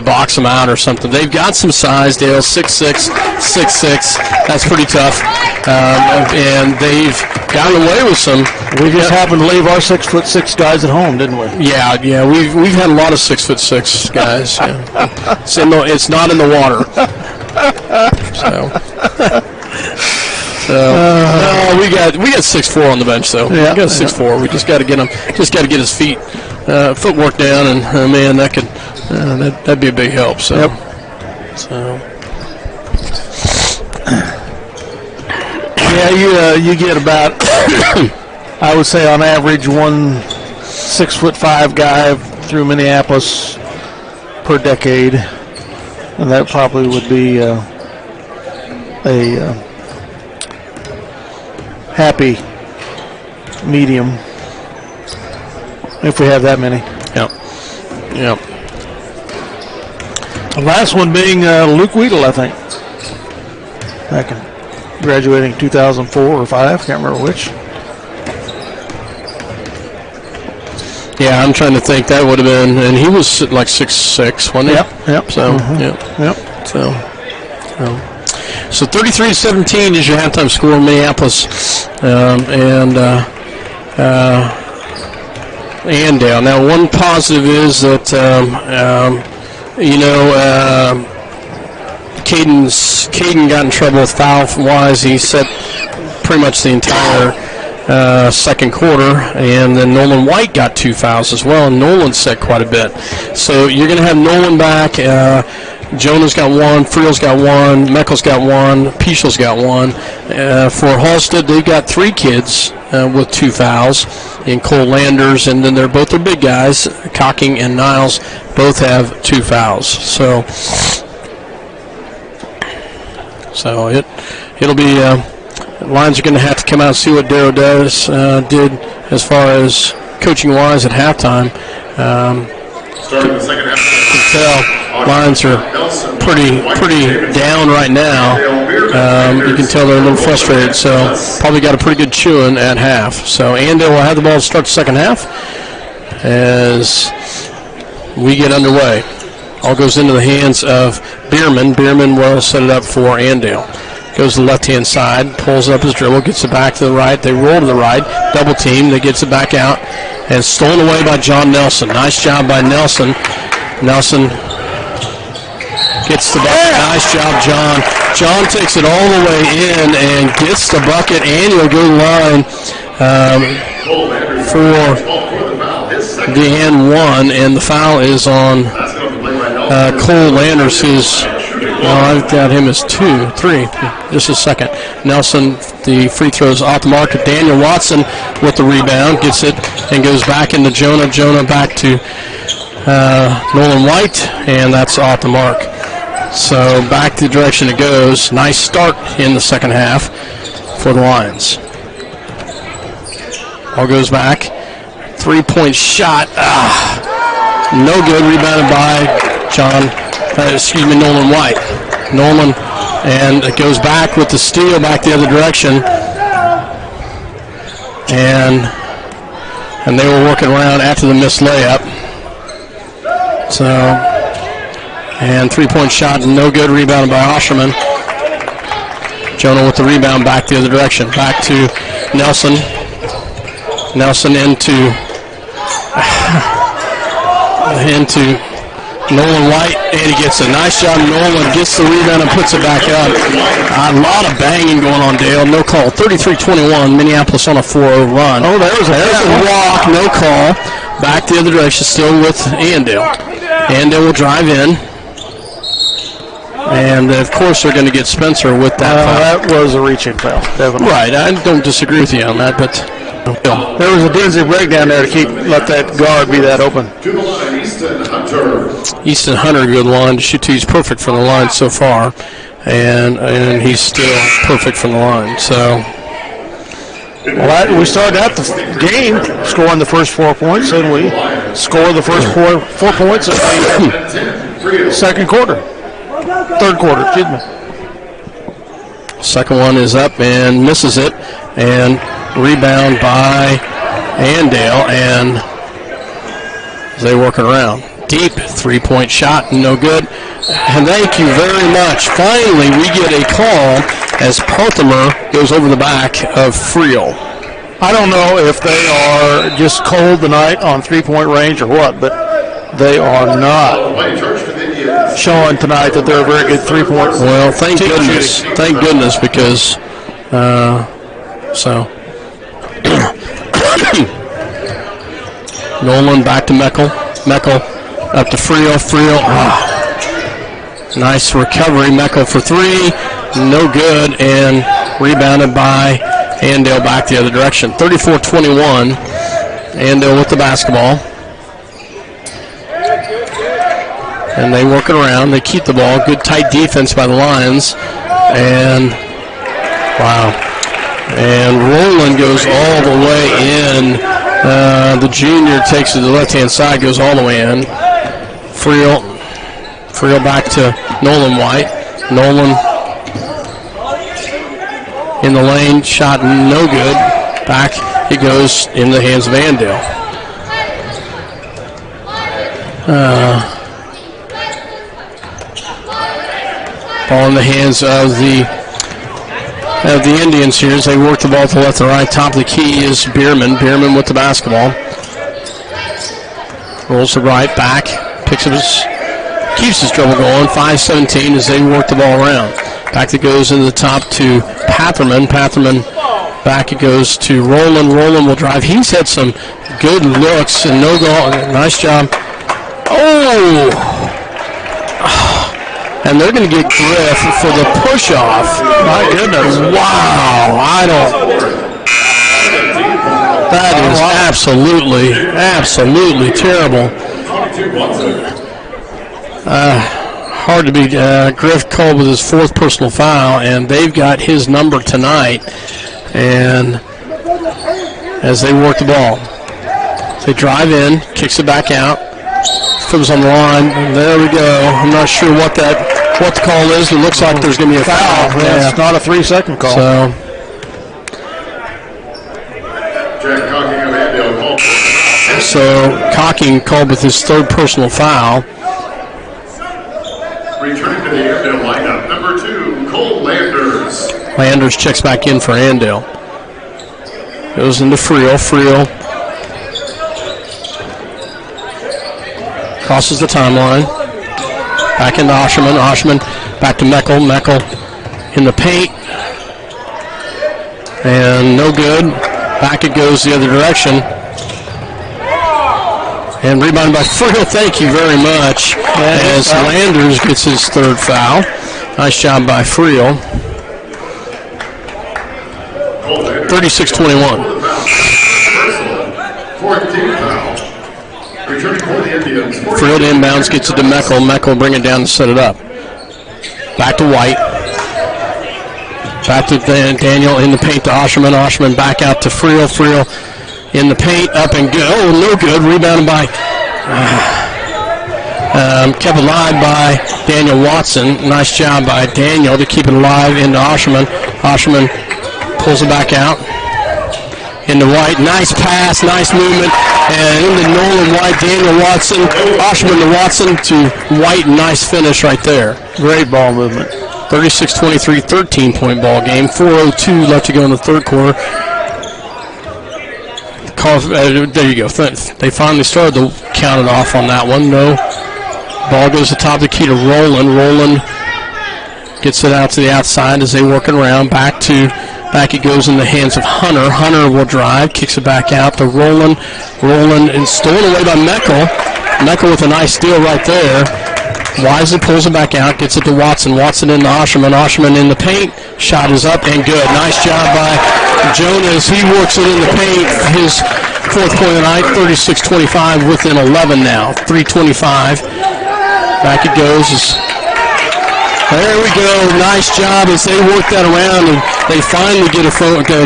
box them out or something. They've got some size, Dale, 6'6", 6'6". That's pretty tough. And they've gotten away with some. We just happened to leave our 6'6" guys at home, didn't we? Yeah. We've had a lot of 6'6" guys. Yeah. It's not in the water. We got 6'4" on the bench though. Yeah, we got 6'4". We just got to get him. Just got to get his footwork down, and man, that'd be a big help. So. Yep. Yeah, you get about, I would say on average, one 6'5" guy through Minneapolis per decade, and that probably would be a happy medium if we have that many. Yep. The last one being Luke Weedle, I think. Graduating 2004 or 5, can't remember which. Yeah, I'm trying to think. That would have been, and he was like 6'6", wasn't he? Yep. So, Yep. So 33-17 is your halftime score in Minneapolis, and Andale. Now, one positive is that Caden got in trouble with foul-wise. He set pretty much the entire second quarter, and then Nolan White got 2 fouls as well, and Nolan set quite a bit. So you're going to have Nolan back. Jonah's got 1, Friel's got 1, Meckel's got 1, Pichel's got 1. For Halstead, they've got 3 kids with 2 fouls in Cole Landers, and then they're both their big guys, Cocking and Niles, both have 2 fouls. So it'll be Lions are going to have to come out and see what Darrow did as far as coaching-wise at halftime. Starting the second half. You can tell Lions are pretty down right now. You can tell they're a little frustrated, so probably got a pretty good chewing at half. So Andale will have the ball to start the second half as we get underway. All goes into the hands of Bierman. Bierman will set it up for Andale. Goes to the left-hand side, pulls up his dribble, gets it back to the right. They roll to the right, double team. They gets it back out, and stolen away by John Nelson. Nice job by Nelson. Nelson gets the bucket. Nice job, John. John takes it all the way in and gets the bucket, and he'll go to the line for the and one, and the foul is on Cole Landers, who's, I've got him as 3. Just a second. Nelson, the free throws off the mark. Daniel Watson with the rebound, gets it and goes back into Jonah. Jonah back to Nolan White, and that's off the mark. So back to the direction it goes. Nice start in the second half for the Lions. All goes back. 3-point shot. No good. Rebounded by Nolan White. Nolan, and it goes back with the steal back the other direction. And they were working around after the missed layup. So, and 3-point shot, no good. Rebounded by Osherman. Jonah with the rebound back the other direction. Back to Nelson. Nelson into Nolan White, and he gets a nice job. Nolan gets the rebound and puts it back up. A lot of banging going on, Dale. No call. 33-21, Minneapolis on a 4-0 run. Oh, there's a walk. No call. Back the other direction, still with Andale. Andale will drive in. And, of course, they're going to get Spencer with that foul. That was a reaching foul, definitely. Right. I don't disagree with you on that, but there was a defensive break down there to let that guard be that open. To the line, Easton Hunter. Easton Hunter, good line to shoot. He's perfect from the line so far, and he's still perfect from the line. So, we started out the game scoring the first 4 points, and we scored the first 4 points of the second quarter. Third quarter, excuse me. Second one is up and misses it, and rebound by Andale, and they work it around. Deep 3-point shot, no good. And thank you very much. Finally, we get a call as Parthamer goes over the back of Friel. I don't know if they are just cold tonight on 3-point range or what, but they are not showing tonight that they're a very good 3-point. Well, thank goodness. Thank goodness, because Nolan back to Meckel. Meckel up to Friel. Nice recovery. Meckel for 3. No good. And rebounded by Andale back the other direction. 34-21. Andale with the basketball. And they work it around. They keep the ball. Good tight defense by the Lions. And, wow. And Roland goes all the way in. The junior takes it to the left-hand side, goes all the way in. Friel back to Nolan White. Nolan in the lane, shot no good. Back he goes in the hands of Andale. Ball in the hands of the Indians here as they work the ball to left and right. Top of the key is Bierman. Bierman with the basketball. Rolls to right, back, keeps his dribble going. 5-17 as they work the ball around. Back it goes into the top to Patherman. Patherman back it goes to Roland. Roland will drive. He's had some good looks and no goal. Nice job. Oh! And they're going to get Griff for the push-off. My goodness. Wow. That is absolutely terrible. Hard to beat. Griff called with his 4th personal foul, and they've got his number tonight. And as they work the ball. They drive in, kicks it back out. Comes on the line. And there we go. I'm not sure what the call is. It looks like there's going to be a foul. Yeah, it's not a 3-second call. So, Jack Cocking of Andale called. Cocking called with his third personal foul. Returning to the Andale lineup, number 2, Cole Landers. Landers checks back in for Andale. Goes into Friel. Crosses the timeline. Back into Osherman. Osherman back to Meckel. Meckel in the paint. And no good. Back it goes the other direction. And rebound by Friel. Thank you very much. As Landers gets his third foul. Nice job by Friel. 36-21. Fourth team foul. Returning for the Indians. Friel inbounds, gets it to Meckel. Meckel bring it down and set it up. Back to White. Back to Daniel in the paint to Osherman. Osherman back out to Friel. Friel in the paint, up and go. Oh, no good. Rebounded by, kept alive by Daniel Watson. Nice job by Daniel to keep it alive into Osherman. Osherman pulls it back out into White. Nice pass, nice movement. And into Nolan White, Daniel Watson. Osherman to Watson to White. Nice finish right there. Great ball movement. 36-23, 13-point ball game. 4:02 left to go in the third quarter. There you go. They finally started to count it off on that one. No. Ball goes to the top of the key to Roland. Roland gets it out to the outside as they work it around. Back it goes in the hands of Hunter. Hunter will drive, kicks it back out to Roland. Roland is stolen away by Meckel. Meckel with a nice steal right there. Wisely pulls it back out, gets it to Watson. Watson into Osherman. Osherman in the paint. Shot is up and good. Nice job by Jonas. He works it in the paint. His fourth point of the night, 36-25, within 11 now. 3:25. Back it goes. There we go. Nice job as they work that around, and they finally get a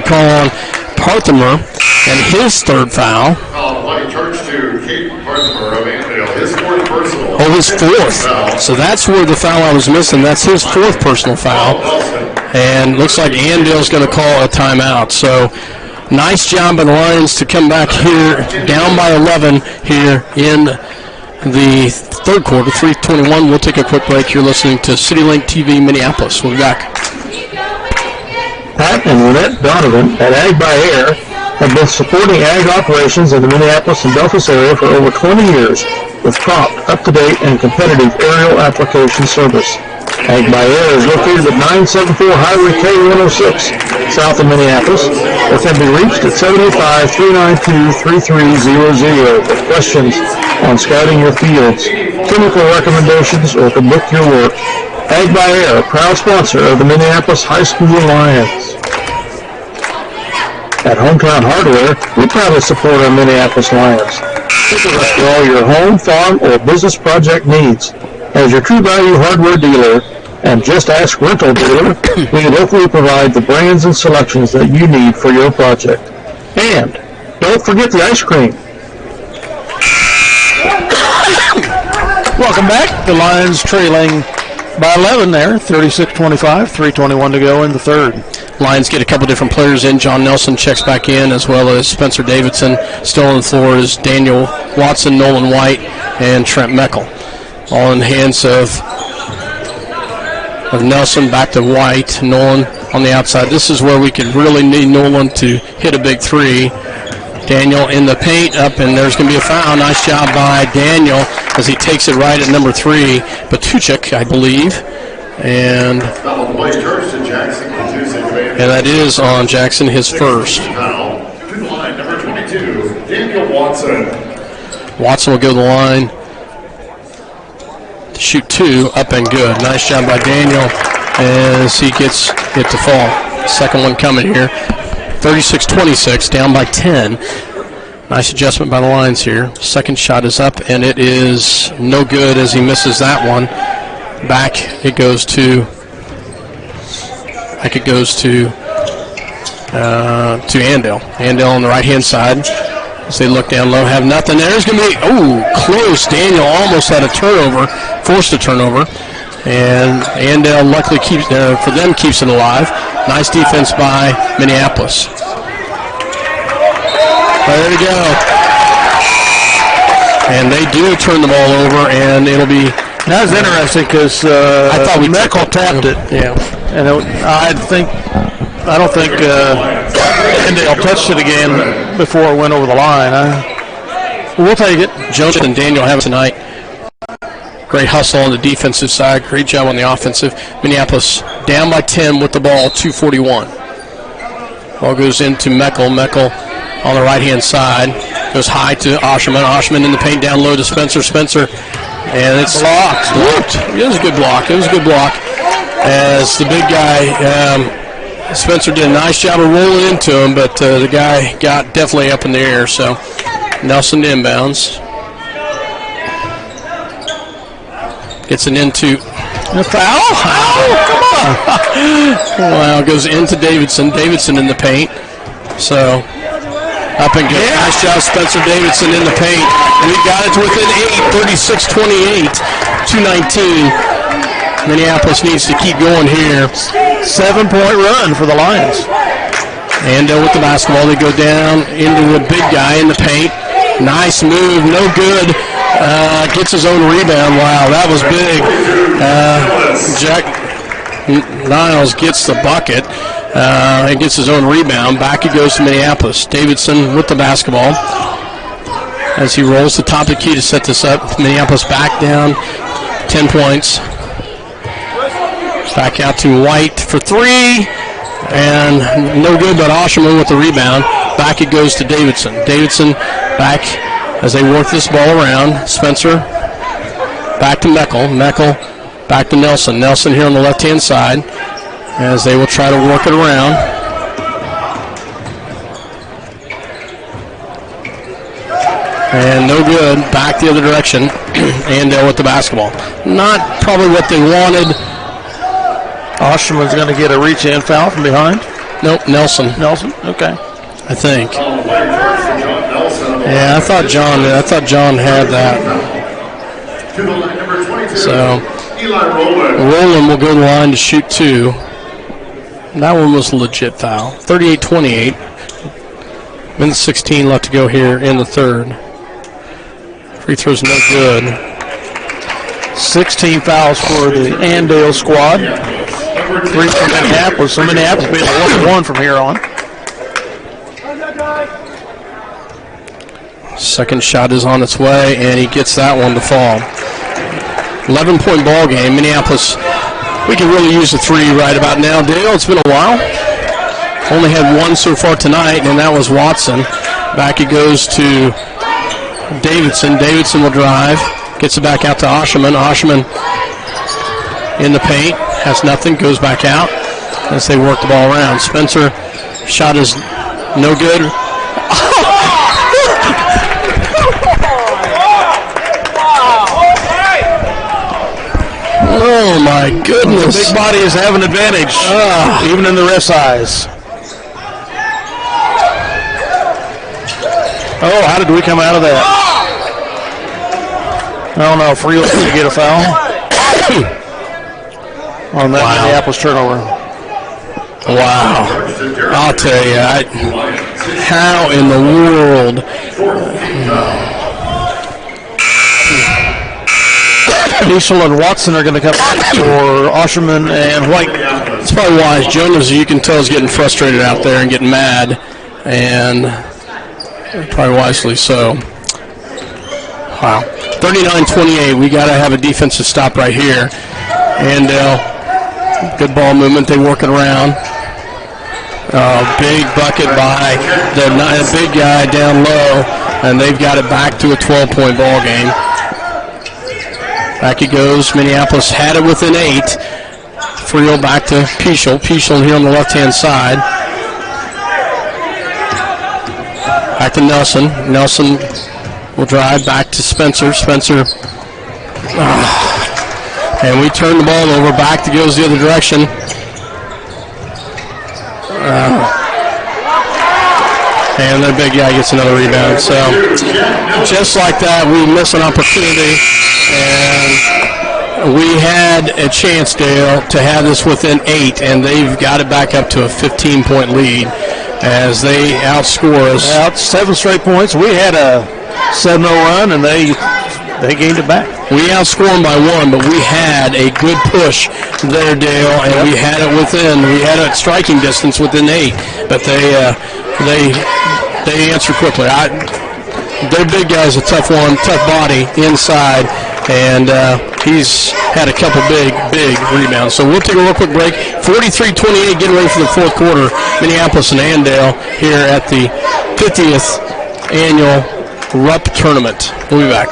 call on Parthimer and his third foul. Money charged to Kate Parthimer of Andale. His fourth personal. Oh, his fourth. So that's where the foul I was missing. That's his fourth personal foul. And looks like Andale's going to call a timeout. So nice job by the Lions to come back here, down by 11 here in the third quarter, 3:21. We'll take a quick break. You're listening to CityLink TV Minneapolis. We'll be back. Pat and Lynette Donovan at Ag by Air have been supporting ag operations in the Minneapolis and Delphos area for over 20 years with prompt, up-to-date, and competitive aerial application service. Ag by Air is located at 974 Highway K106, south of Minneapolis, or can be reached at 785-392-3300 for questions on scouting your fields, chemical recommendations, or to book your work. Ag by Air, proud sponsor of the Minneapolis High School Lions. At Hometown Hardware, we proudly support our Minneapolis Lions. Visit us for all your home, farm, or business project needs. As your True Value hardware dealer and Just Ask rental dealer, we locally provide the brands and selections that you need for your project. And don't forget the ice cream. Welcome back. The Lions trailing by 11 there, 36-25, 3:21 to go in the third. Lions get a couple different players in. John Nelson checks back in, as well as Spencer Davidson. Still on the floor is Daniel Watson, Nolan White, and Trent Meckel. All in the hands of Nelson. Back to White. Nolan on the outside. This is where we could really need Nolan to hit a big three. Daniel in the paint, up, and there's going to be a foul. Nice job by Daniel as he takes it right at number 3, Batuchik, I believe. And that is on Jackson, his first. Foul to the line, number 22, Daniel Watson. Watson will go to the line to shoot 2, up and good. Nice job by Daniel as he gets it to fall. Second one coming here. 36-26, down by 10. Nice adjustment by the Lions here. Second shot is up, and it is no good as he misses that one. Back it goes to Andale. Andale on the right-hand side. As they look down low, have nothing. There's going to be, close. Daniel almost had a turnover, forced a turnover. And Andale luckily keeps it alive. Nice defense by Minneapolis. There we go. And they do turn the ball over, and it'll be. That was interesting because I thought Meckel tapped it. Yeah. And I don't think Andale touched it again before it went over the line. We'll take it. Jones and Daniel have it tonight. Great hustle on the defensive side. Great job on the offensive. Minneapolis down by 10 with the ball, 2:41. Ball goes into Meckel. Meckel on the right-hand side. Goes high to Osherman. Osherman in the paint down low to Spencer. Spencer. And it's blocked. It was a good block. As the big guy, Spencer did a nice job of rolling into him, but the guy got definitely up in the air. So Nelson inbounds. Gets an into a foul. Come on. Wow, goes into Davidson. Davidson in the paint. So up and good. Nice job, Spencer Davidson in the paint. We got it to within 8, 36-28, 2:19. Minneapolis needs to keep going here. 7-point run for the Lions. Andale with the basketball. They go down into the big guy in the paint. Nice move. No good. Gets his own rebound. Wow, that was big. Jack Niles gets the bucket and gets his own rebound. Back it goes to Minneapolis. Davidson with the basketball as he rolls the top of the key to set this up. Minneapolis back down 10 points. Back out to White for 3. And no good, but Osherman with the rebound. Back it goes to Davidson. Davidson back as they work this ball around. Spencer back to Meckel. Meckel back to Nelson. Nelson here on the left-hand side as they will try to work it around. And no good. Back the other direction. Andale with the basketball. Not probably what they wanted. Osherman's going to get a reach-in foul from behind. Nope, Nelson. Nelson? Okay. I think. Yeah, I thought John had that. So Rowland will go to the line to shoot 2. That one was a legit foul. 38-28. Minute 16 left to go here in the third. Free throw's no good. 16 fouls for the Andale squad. 3 for Minneapolis. So Minneapolis being 1-1 from here on. Second shot is on its way, and he gets that one to fall. 11-point ball game. Minneapolis, we can really use a 3 right about now. Dale, it's been a while. Only had 1 so far tonight, and that was Watson. Back it goes to Davidson. Davidson will drive. Gets it back out to Osherman. Osherman in the paint. Has nothing. Goes back out as they work the ball around. Spencer shot is no good. Oh, my goodness. The big body is having advantage, even in the ref's eyes. Oh, how did we come out of that? I don't know if Reel's going to get a foul on that Minneapolis turnover. Wow. I'll tell you, how in the world... Diesel and Watson are going to come for Osherman and White. It's probably wise. Jonas, you can tell, is getting frustrated out there and getting mad, and probably wisely so. Wow. 39-28. We got to have a defensive stop right here. Andale, good ball movement. They work it around. Big bucket by the big guy down low, and they've got it back to a 12-point ball game. Back it goes. Minneapolis had it within 8. Friel back to Pichel. Pichel here on the left-hand side. Back to Nelson. Nelson will drive back to Spencer. Spencer. And we turn the ball over. Back to goes the other direction. And the big guy gets another rebound. So just like that, we miss an opportunity. And we had a chance, Dale, to have this within 8, and they've got it back up to a 15-point lead as they outscore us. Out 7 straight points. We had a 7-0 run, and they gained it back. We outscored them by 1, but we had a good push there, Dale, and we had it within. We had it striking distance within 8, but they answered quickly. Their big guy's a tough one, tough body inside, and he's had a couple big rebounds. So we'll take a real quick break. 43-28, getting ready for the fourth quarter. Minneapolis and Andale here at the 50th annual Rupp tournament. We'll be back.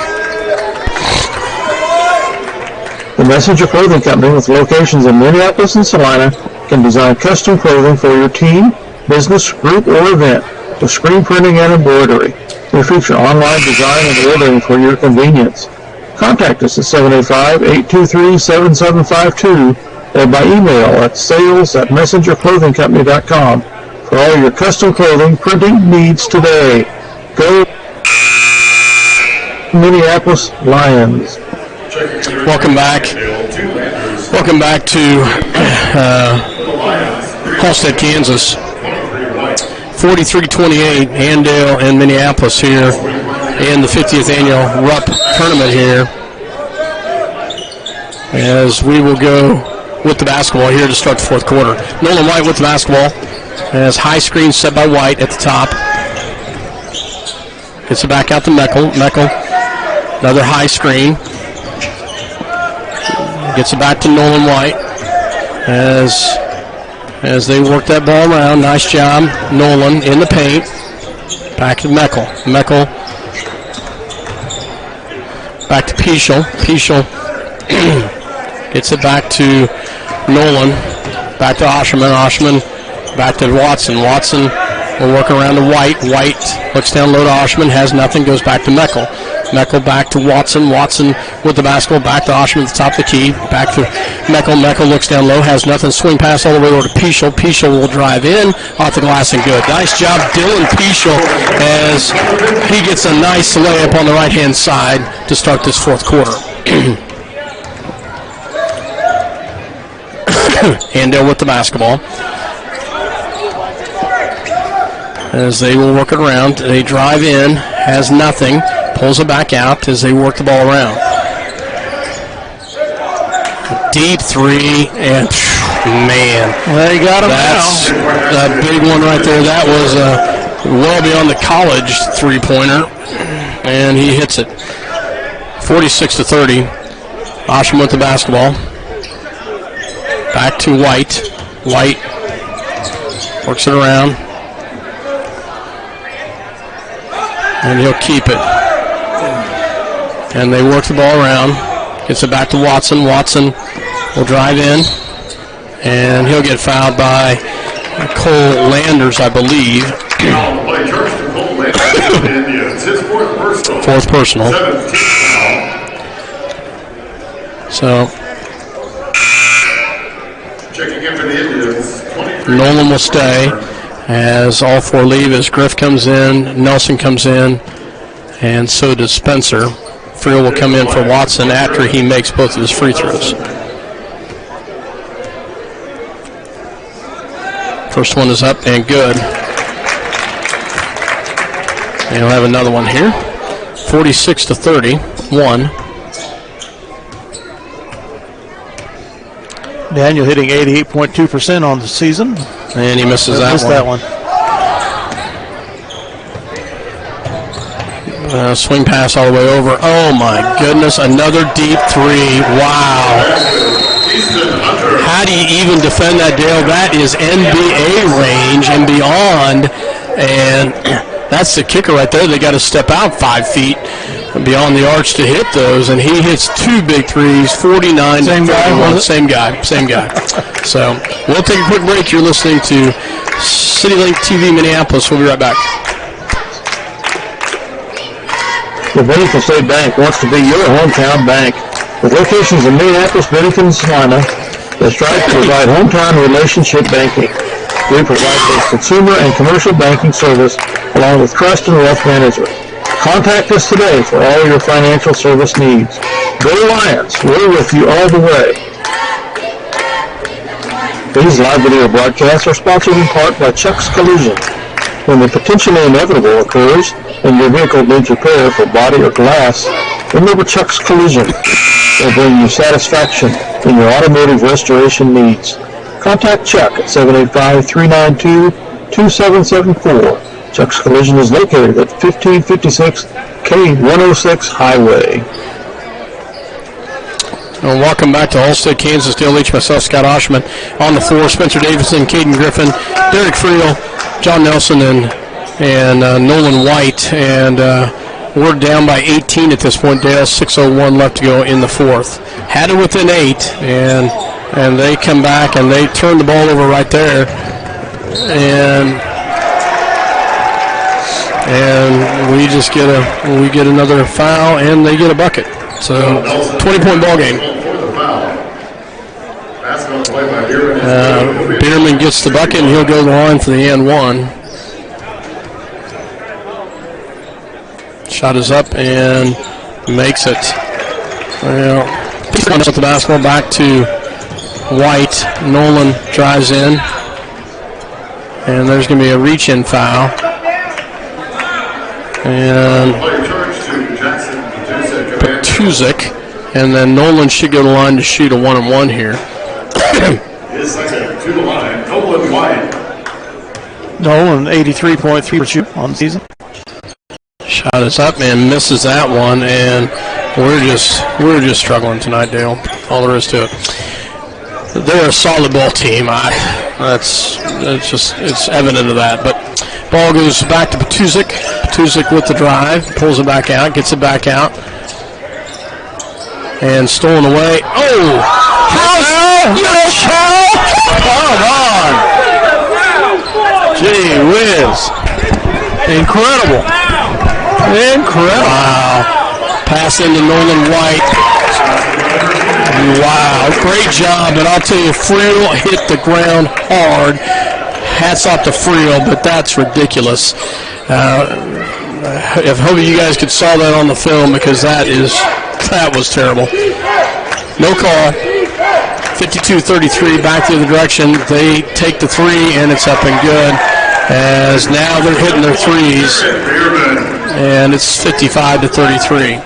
The Messenger Clothing Company, with locations in Minneapolis and Salina, can design custom clothing for your team, business, group, or event with screen printing and embroidery. We feature online design and ordering for your convenience. Contact us at 785-823-7752 or by email at sales@messengerclothingcompany.com for all your custom clothing printing needs today. Go Minneapolis Lions. Welcome back. Welcome back to Halstead, Kansas. 43-28, Andale and Minneapolis here in the 50th annual Rupp tournament here. As we will go with the basketball here to start the fourth quarter. Nolan White with the basketball. As high screen set by White at the top. Gets it back out to Meckel. Meckel, another high screen. Gets it back to Nolan White as they work that ball around. Nice job, Nolan in the paint. Back to Meckel. Meckel back to Pichel. Pichel gets it back to Nolan. Back to Osherman. Osherman back to Watson. Watson will work around to White. White looks down low to Osherman. Has nothing. Goes back to Meckel. Meckel back to Watson. Watson with the basketball. Back to Osherman at the top of the key. Back to Meckel. Meckel looks down low. Has nothing. Swing pass all the way over to Pichel. Pichel will drive in. Off the glass and good. Nice job, Dylan Pichel, as he gets a nice layup on the right-hand side to start this fourth quarter. Andale with the basketball. As they will work it around. They drive in. Has nothing. Pulls it back out as they work the ball around. Deep three, and man. They got him That's now. a big one right there. That was well beyond the college three-pointer, and he hits it. 46-30. Osherman with the basketball. Back to White. White works it around, and he'll keep it. And they work the ball around. Gets it back to Watson. Watson will drive in, and he'll get fouled by Cole Landers, I believe. Fourth personal. So Nolan will stay as all four leave, as Griff comes in, Nelson comes in, and so does Spencer. Friel will come in for Watson after he makes both of his free throws. First one is up and good. And he'll have another one here. 46-31. Daniel hitting 88.2% on the season. And he misses that one. Swing pass all the way over. Oh my goodness, another deep three. Wow. How do you even defend that, Dale? That is NBA range and beyond. And that's the kicker right there. They got to step out 5 feet beyond the arch to hit those. And he hits two big threes, 49 to 31. Same guy. So we'll take a quick break. You're listening to CityLink TV Minneapolis. We'll be right back. The Bennington State Bank wants to be your hometown bank. With locations in Minneapolis, Bennington, and Salina, they strive to provide hometown relationship banking. We provide both consumer and commercial banking service along with trust and wealth management. Contact us today for all your financial service needs. Go Lions! We're with you all the way. These live video broadcasts are sponsored in part by Chuck's Collision. When the potentially inevitable occurs and your vehicle needs repair for body or glass, remember Chuck's Collision. Will bring you satisfaction in your automotive restoration needs. Contact Chuck at 785-392-2774. Chuck's Collision is located at 1556 K106 Highway. Well, welcome back to All-State Kansas. Dale Leach, myself, Scott Oshman. On the floor, Spencer Davidson, Caden Griffin, Derek Friel, John Nelson, and Nolan White. And we're down by 18 at this point, Dale. 6:01 left to go in the fourth. Had it within 8, and they come back and they turn the ball over right there. And we just get another foul, and they get a bucket. So 20-point ball game. Bierman gets the bucket, and he'll go to the line for the and one. Shot is up and makes it. Well, he's with the basketball back to White. Nolan drives in, and there's going to be a reach-in foul. And Petuzik, and then Nolan should go to the line to shoot a 1-on-1 here. His second to the line, Nolan White. Nolan 83.3% on the season. Shot is up and misses that one, and we're just struggling tonight, Dale. All there is to it. They're a solid ball team. It's evident of that. But ball goes back to Petuzik. Petuzik with the drive, pulls it back out, gets it back out, and stolen away. Oh! Come on! Gee whiz! Incredible! Wow! Pass into Nolan White. Wow! Great job, but I'll tell you, Friel hit the ground hard. Hats off to Friel, but that's ridiculous. I hope you guys could saw that on the film, because that was terrible. No call. 52-33, back the other direction. They take the three, and it's up and good. As now they're hitting their threes, and it's 55-33.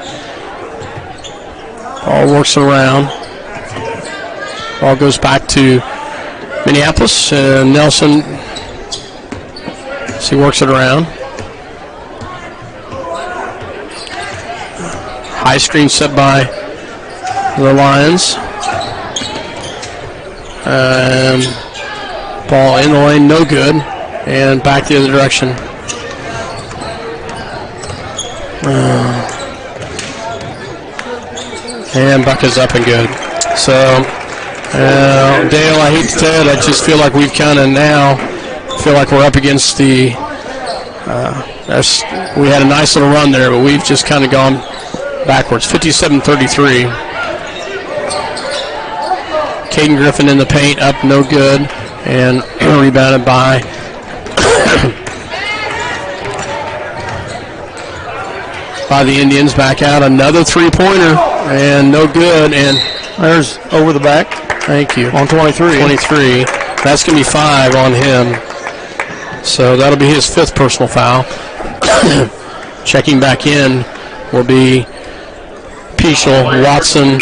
Ball works around. Ball goes back to Minneapolis, and Nelson. He works it around. High screen set by the Lions. Ball in the lane, no good. And back the other direction. And bucket's up and good. So, Dale, I hate to tell it, I just feel like we've kind of now feel like we're up against the we had a nice little run there, but we've just kind of gone backwards. 57-33. Caden Griffin in the paint, up no good, and rebounded by the Indians. Back out, another three-pointer, and no good, and there's over the back. Thank you. On 23. That's going to be 5 on him. So that'll be his 5th personal foul. Checking back in will be Peschel, Watson,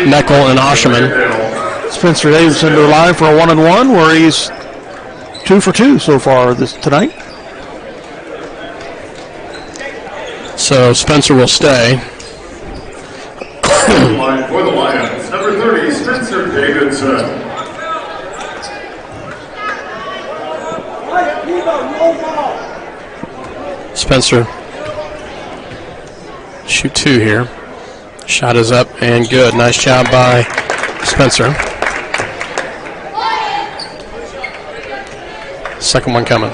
Meckel, and Osherman. Spencer Davidson to the line for a 1-on-1, where he's 2 for 2 so far tonight. So Spencer will stay. For the Lions, number 30, Spencer Davidson. Spencer shoot 2 here. Shot is up and good. Nice job by Spencer. Second one coming.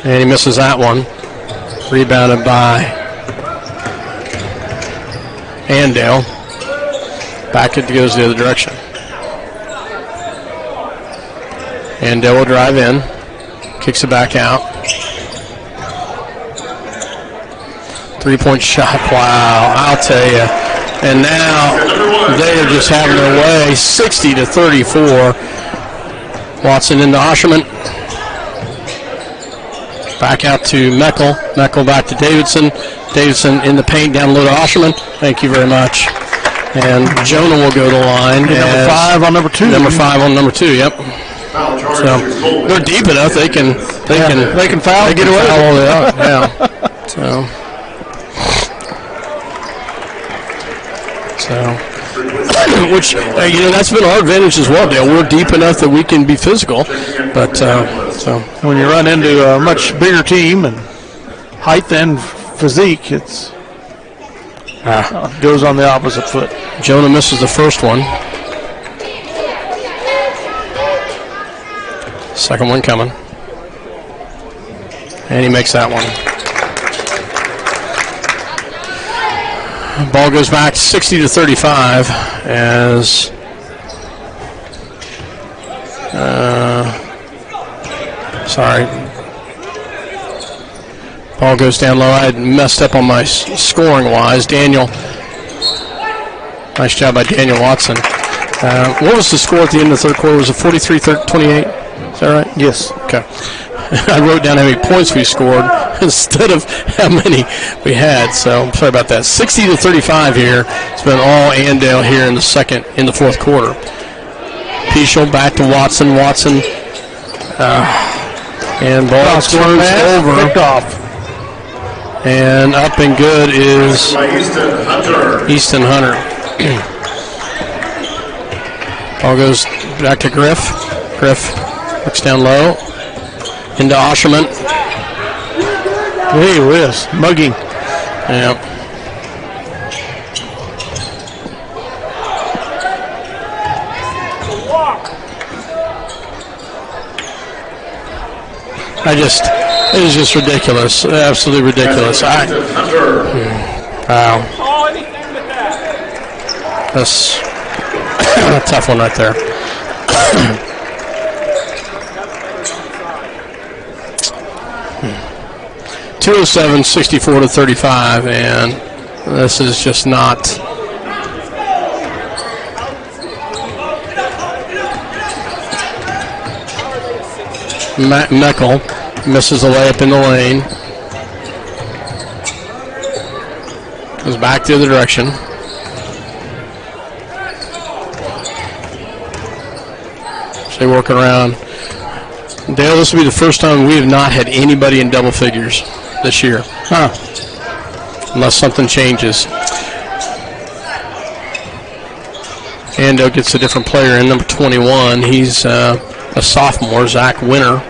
And he misses that one. Rebounded by Andale. Back it goes the other direction. Andale will drive in. Kicks it back out. 3-point shot. Wow, I'll tell you. And now they are just having their way. 60-34. Watson into Osherman. Back out to Meckel. Meckel back to Davidson. Davidson in the paint down low to Osherman. Thank you very much. And Jonah will go to the line. Number 5 on number 2. Number 5 on number 2, yep. So they're deep enough they can foul. They get away. Yeah. So which that's been our advantage as well, Dale. We're deep enough that we can be physical, but so when you run into a much bigger team and height and physique, it's goes on the opposite foot. Jonah misses the first one. Second one coming. And he makes that one. Ball goes back 60-35 as ball goes down low. I had messed up on my scoring wise. Daniel, nice job by Daniel Watson. What was the score at the end of the third quarter? Was it 43-28? Is that right? Yes. Okay. I wrote down how many points we scored instead of how many we had, so I'm sorry about that. 60-35 here. It's been all Andale here in the fourth quarter. Peschel back to Watson. Watson and ball turns over. Picked off. And up and good is Easton Hunter. Ball goes back to Griff. Griff looks down low. Into Osherman. Hey, whiz. Mugging. Yep. It is just ridiculous. Absolutely ridiculous. Wow. That's a tough one right there. 207, 64-35, and this is just not. Meckel misses a layup in the lane. Goes back the other direction. So they work around. Dale, this will be the first time we have not had anybody in double figures this year. Unless something changes. Andale gets a different player in, number 21. He's a sophomore, Zach Winter.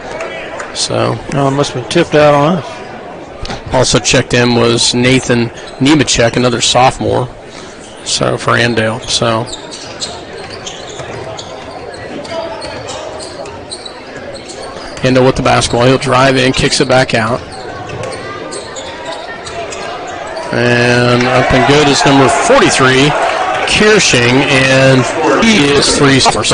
So it must have been tipped out on us. Also checked in was Nathan Nemechek, another sophomore. So for Andale. So Andale with the basketball. He'll drive in, kicks it back out. And up and good is number 43, Kirsching, and he is 3 scores.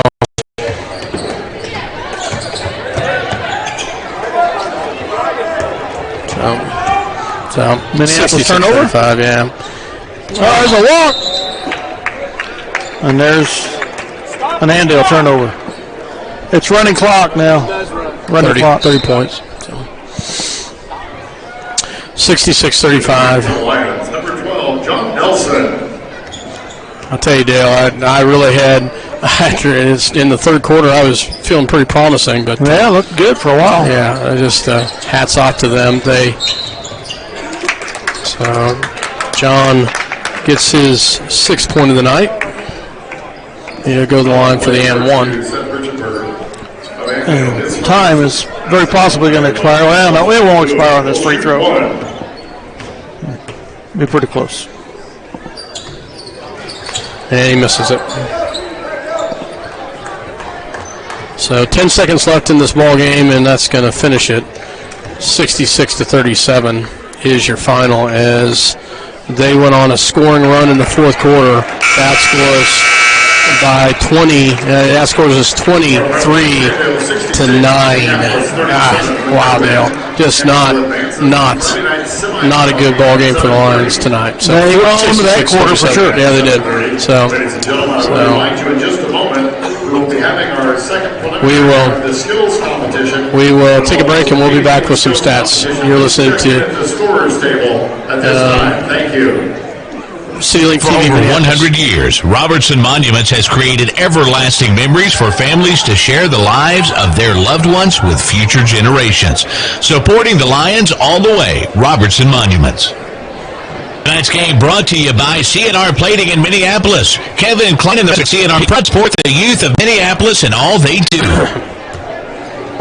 So Minneapolis turnover? 35, yeah. There's a walk. And there's an Andale turnover. It's running clock now. Running clock. 30 points. 66-35. Number 12, John Nelson. I'll tell you, Dale, I really had, after in the third quarter, I was feeling pretty promising. But yeah, looked good for a while. Yeah, I just hats off to them. So John gets his 6th point of the night. He'll go to the line for the and one. And time is very possibly going to expire. Well, no, it won't expire on this free throw. Be pretty close. And he misses it. So 10 seconds left in this ball game, and that's going to finish it. 66-37 is your final as they went on a scoring run in the fourth quarter. That scores by 20. That scores us 23-9. Wow, Dale. Just not a good ball game for the Lions tonight. So they went on to that quarter for sure. Yeah, they did. So we will take a break and we'll be back with some stats. You're listening to Thank you. Ceiling For TV. over 100 years, Robertson Monuments has created everlasting memories for families to share the lives of their loved ones with future generations. Supporting the Lions all the way, Robertson Monuments. Tonight's game brought to you by C&R Plating in Minneapolis. Kevin Klein and the C&R proud support the youth of Minneapolis and all they do.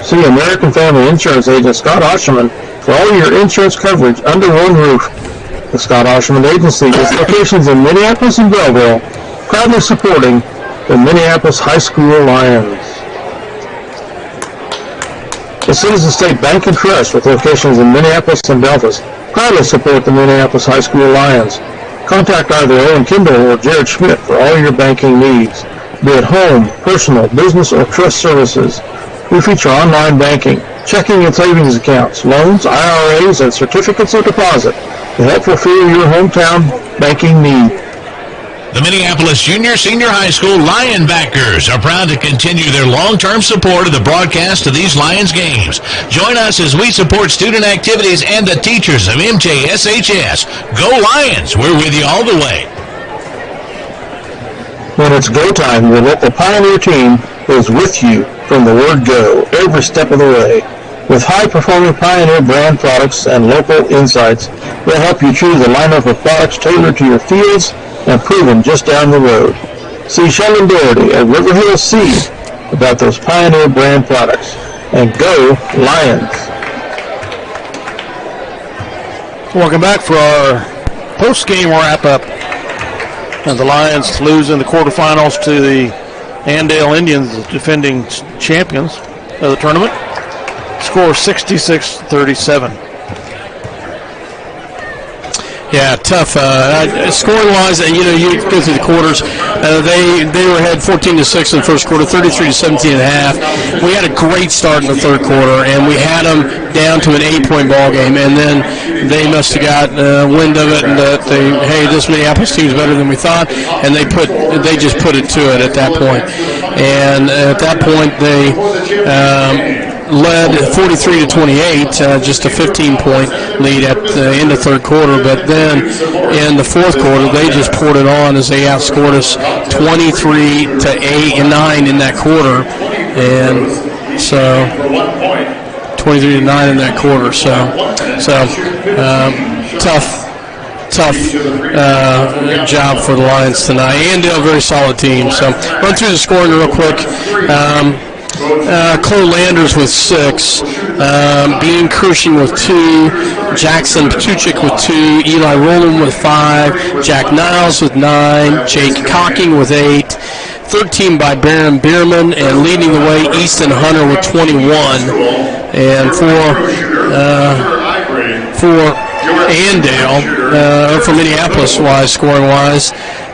See American Family Insurance agent Scott Osherman for all your insurance coverage under one roof. The Scott Osherman Agency with locations in Minneapolis and Belleville, proudly supporting the Minneapolis High School Lions. The Citizen State Bank and Trust with locations in Minneapolis and Delphus, proudly support the Minneapolis High School Lions. Contact either Owen Kimball or Jared Schmidt for all your banking needs, be it home, personal, business, or trust services. We feature online banking, checking and savings accounts, loans, IRAs, and certificates of deposit to help fulfill your hometown banking need. The Minneapolis Junior Senior High School Lionbackers are proud to continue their long-term support of the broadcast of these Lions games. Join us as we support student activities and the teachers of MJSHS. Go Lions! We're with you all the way. When it's go time, the local Pioneer team is with you from the word go every step of the way. With high-performing Pioneer brand products and local insights, they'll help you choose a lineup of products tailored to your fields and proven just down the road. See Sheldon Doherty at River Hill Seed about those Pioneer brand products. And go Lions! Welcome back for our post-game wrap-up. And the Lions lose in the quarterfinals to the Andale Indians, the defending champions of the tournament. Score 66-37. Yeah, tough. Scoring-wise, you go through the quarters. They were ahead 14-6 in the first quarter, 33-17 at half. We had a great start in the third quarter, and we had them down to an 8-point ball game. And then they must have got wind of it, and that hey, this Minneapolis team's better than we thought, and they just put it to it at that point. And at that point, they led 43-28, just a 15-point lead at the end of third quarter. But then in the fourth quarter, they just poured it on as they outscored us 23-9 in that quarter, and so 23-9 in that quarter. So tough job for the Lions tonight. Andale, a very solid team. So run through the scoring real quick. Chloe Landers with 6, Bean Cushing with 2, Jackson Patuchik with 2, Eli Rowland with 5, Jack Niles with 9, Jake Cocking with 8, 13 by Baron Bierman, and leading the way Easton Hunter with 21. And for Andale, for Minneapolis-wise, scoring-wise,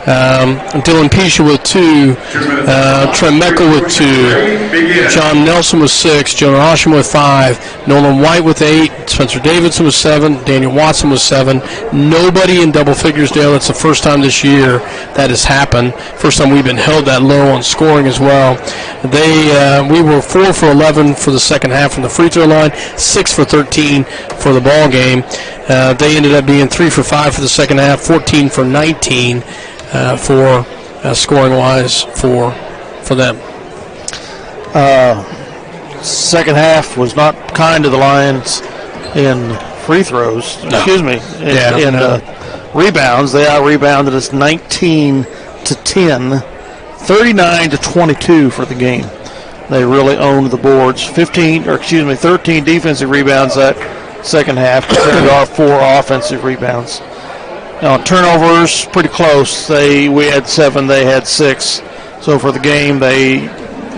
Dylan Pisha with 2, Trent Meckel with 2, John Nelson with 6, Jonah Osham with 5, Nolan White with 8, Spencer Davidson with 7, Daniel Watson with 7. Nobody in double figures, Dale. It's the first time this year that has happened. First time we've been held that low on scoring as well. We were 4 for 11 for the second half from the free throw line, 6 for 13 for the ball game. They ended up being 3 for 5 for the second half, 14 for 19 for scoring-wise for them. Second half was not kind to the Lions in free throws. No. Excuse me. In rebounds, they out-rebounded us 19-10, 39-22 for the game. They really owned the boards. 13 defensive rebounds that second half compared to our 4 offensive rebounds. Now, turnovers, pretty close. We had 7, they had 6. So for the game,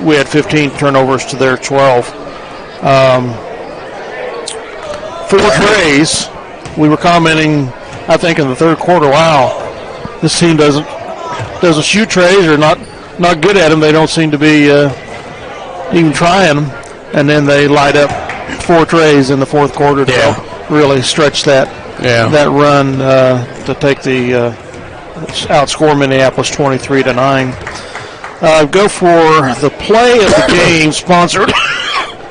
we had 15 turnovers to their 12. 4 trays. We were commenting I think in the third quarter, wow, this team doesn't shoot trays or not good at them. They don't seem to be even trying them. And then they light up 4 trays in the fourth quarter to really stretch that run to take the outscore Minneapolis 23-9. Go for the play of the game, sponsored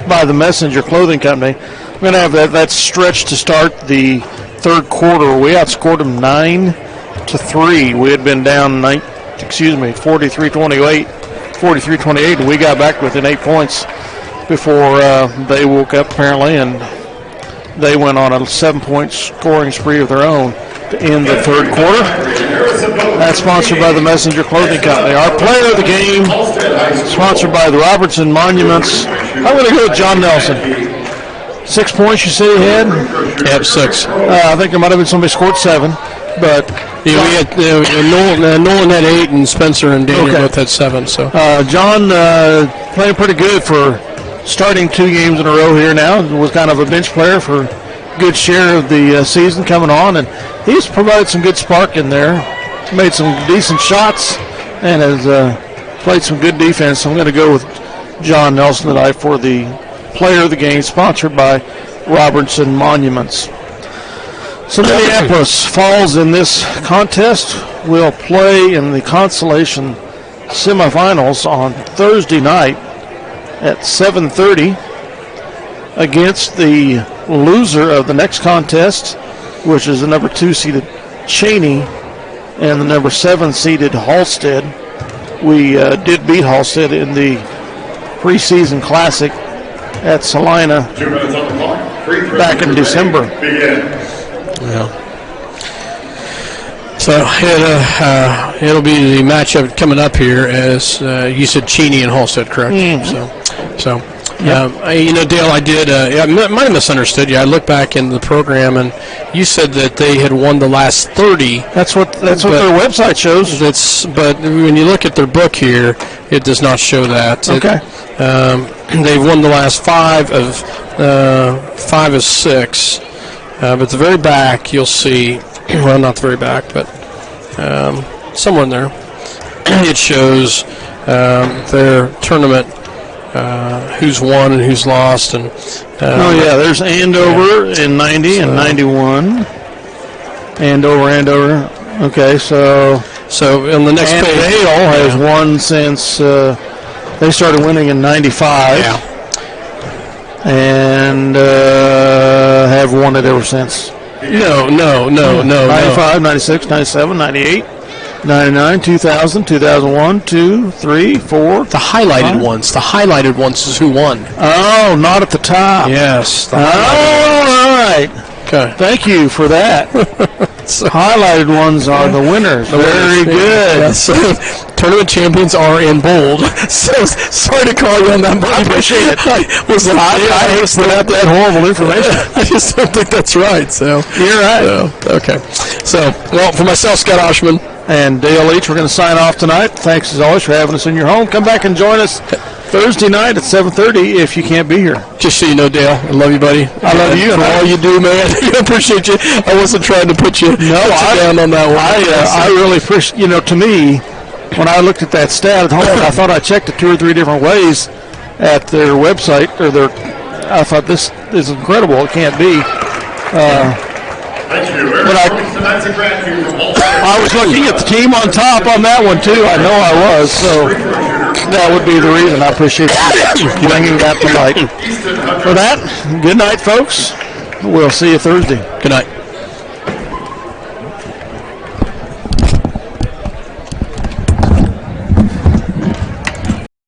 by the Messenger Clothing Company. We're going to have that stretch to start the third quarter. We outscored them 9-3. We had been down 43-28, and we got back within 8 points before they woke up apparently, and they went on a 7-point scoring spree of their own to end the third quarter. That's sponsored by the Messenger Clothing Company. Our player of the game, sponsored by the Robertson Monuments. I'm going to go with John Nelson. 6 points you say he had? Yep, 6. I think there might have been somebody scored 7, but we had Nolan had 8 and Spencer and Daniel both had 7. So John playing pretty good for starting 2 games in a row here now. Was kind of a bench player for a good share of the season coming on, and he's provided some good spark in there. Made some decent shots and has played some good defense. So I'm going to go with John Nelson tonight for the player of the game, sponsored by Robertson Monuments. So Minneapolis falls in this contest. Will play in the consolation semifinals on Thursday night at 7:30 against the loser of the next contest, which is the number 2 seeded Cheney and the number 7 seeded Halstead. We did beat Halstead in the preseason classic at Salina 2 minutes on the clock. Free throw back in December. yeah. So it'll be the matchup coming up here, as you said, Cheney and Halstead, correct? So Dale, I did. I might have misunderstood you. I looked back in the program, and you said that they had won the last 30. That's what their website shows. But when you look at their book here, it does not show that. Okay. They've won the last 5 of 6. But the very back, you'll see. Well, not the very back, but somewhere in there, it shows their tournament. Who's won and who's lost, and there's Andover in 90 and 91. Andover. Okay, so on the next page, Andale has won since they started winning in 95. Yeah. And have won it ever since. No. 95, 96, 97, 98. 99, 2000, 2001, 2, 3, 4. The highlighted ones. The highlighted ones is who won. Oh, not at the top. Yes. All right. Okay. Thank you for that. Highlighted ones are the winners. Very good. Yes. Tournament champions are in bold. So sorry to call you on that, but I appreciate it. I hate to put out that horrible information. I just don't think that's right. So you're right. Okay. So, for myself, Scott Oshman, and Dale Leach, we're going to sign off tonight. Thanks as always for having us in your home. Come back and join us Thursday night at 7:30 if you can't be here. Just so you know, Dale, I love you, buddy. I love you for all you do, man. I appreciate you. I wasn't trying to put you down on that one. I really appreciate. To me, when I looked at that stat at home, I thought I checked it 2 or 3 different ways at their website I thought this is incredible. It can't be. Thank you. I was looking at the team on top on that one too. I know I was, so that would be the reason. I appreciate you bringing that to light. For that, good night, folks. We'll see you Thursday. Good night.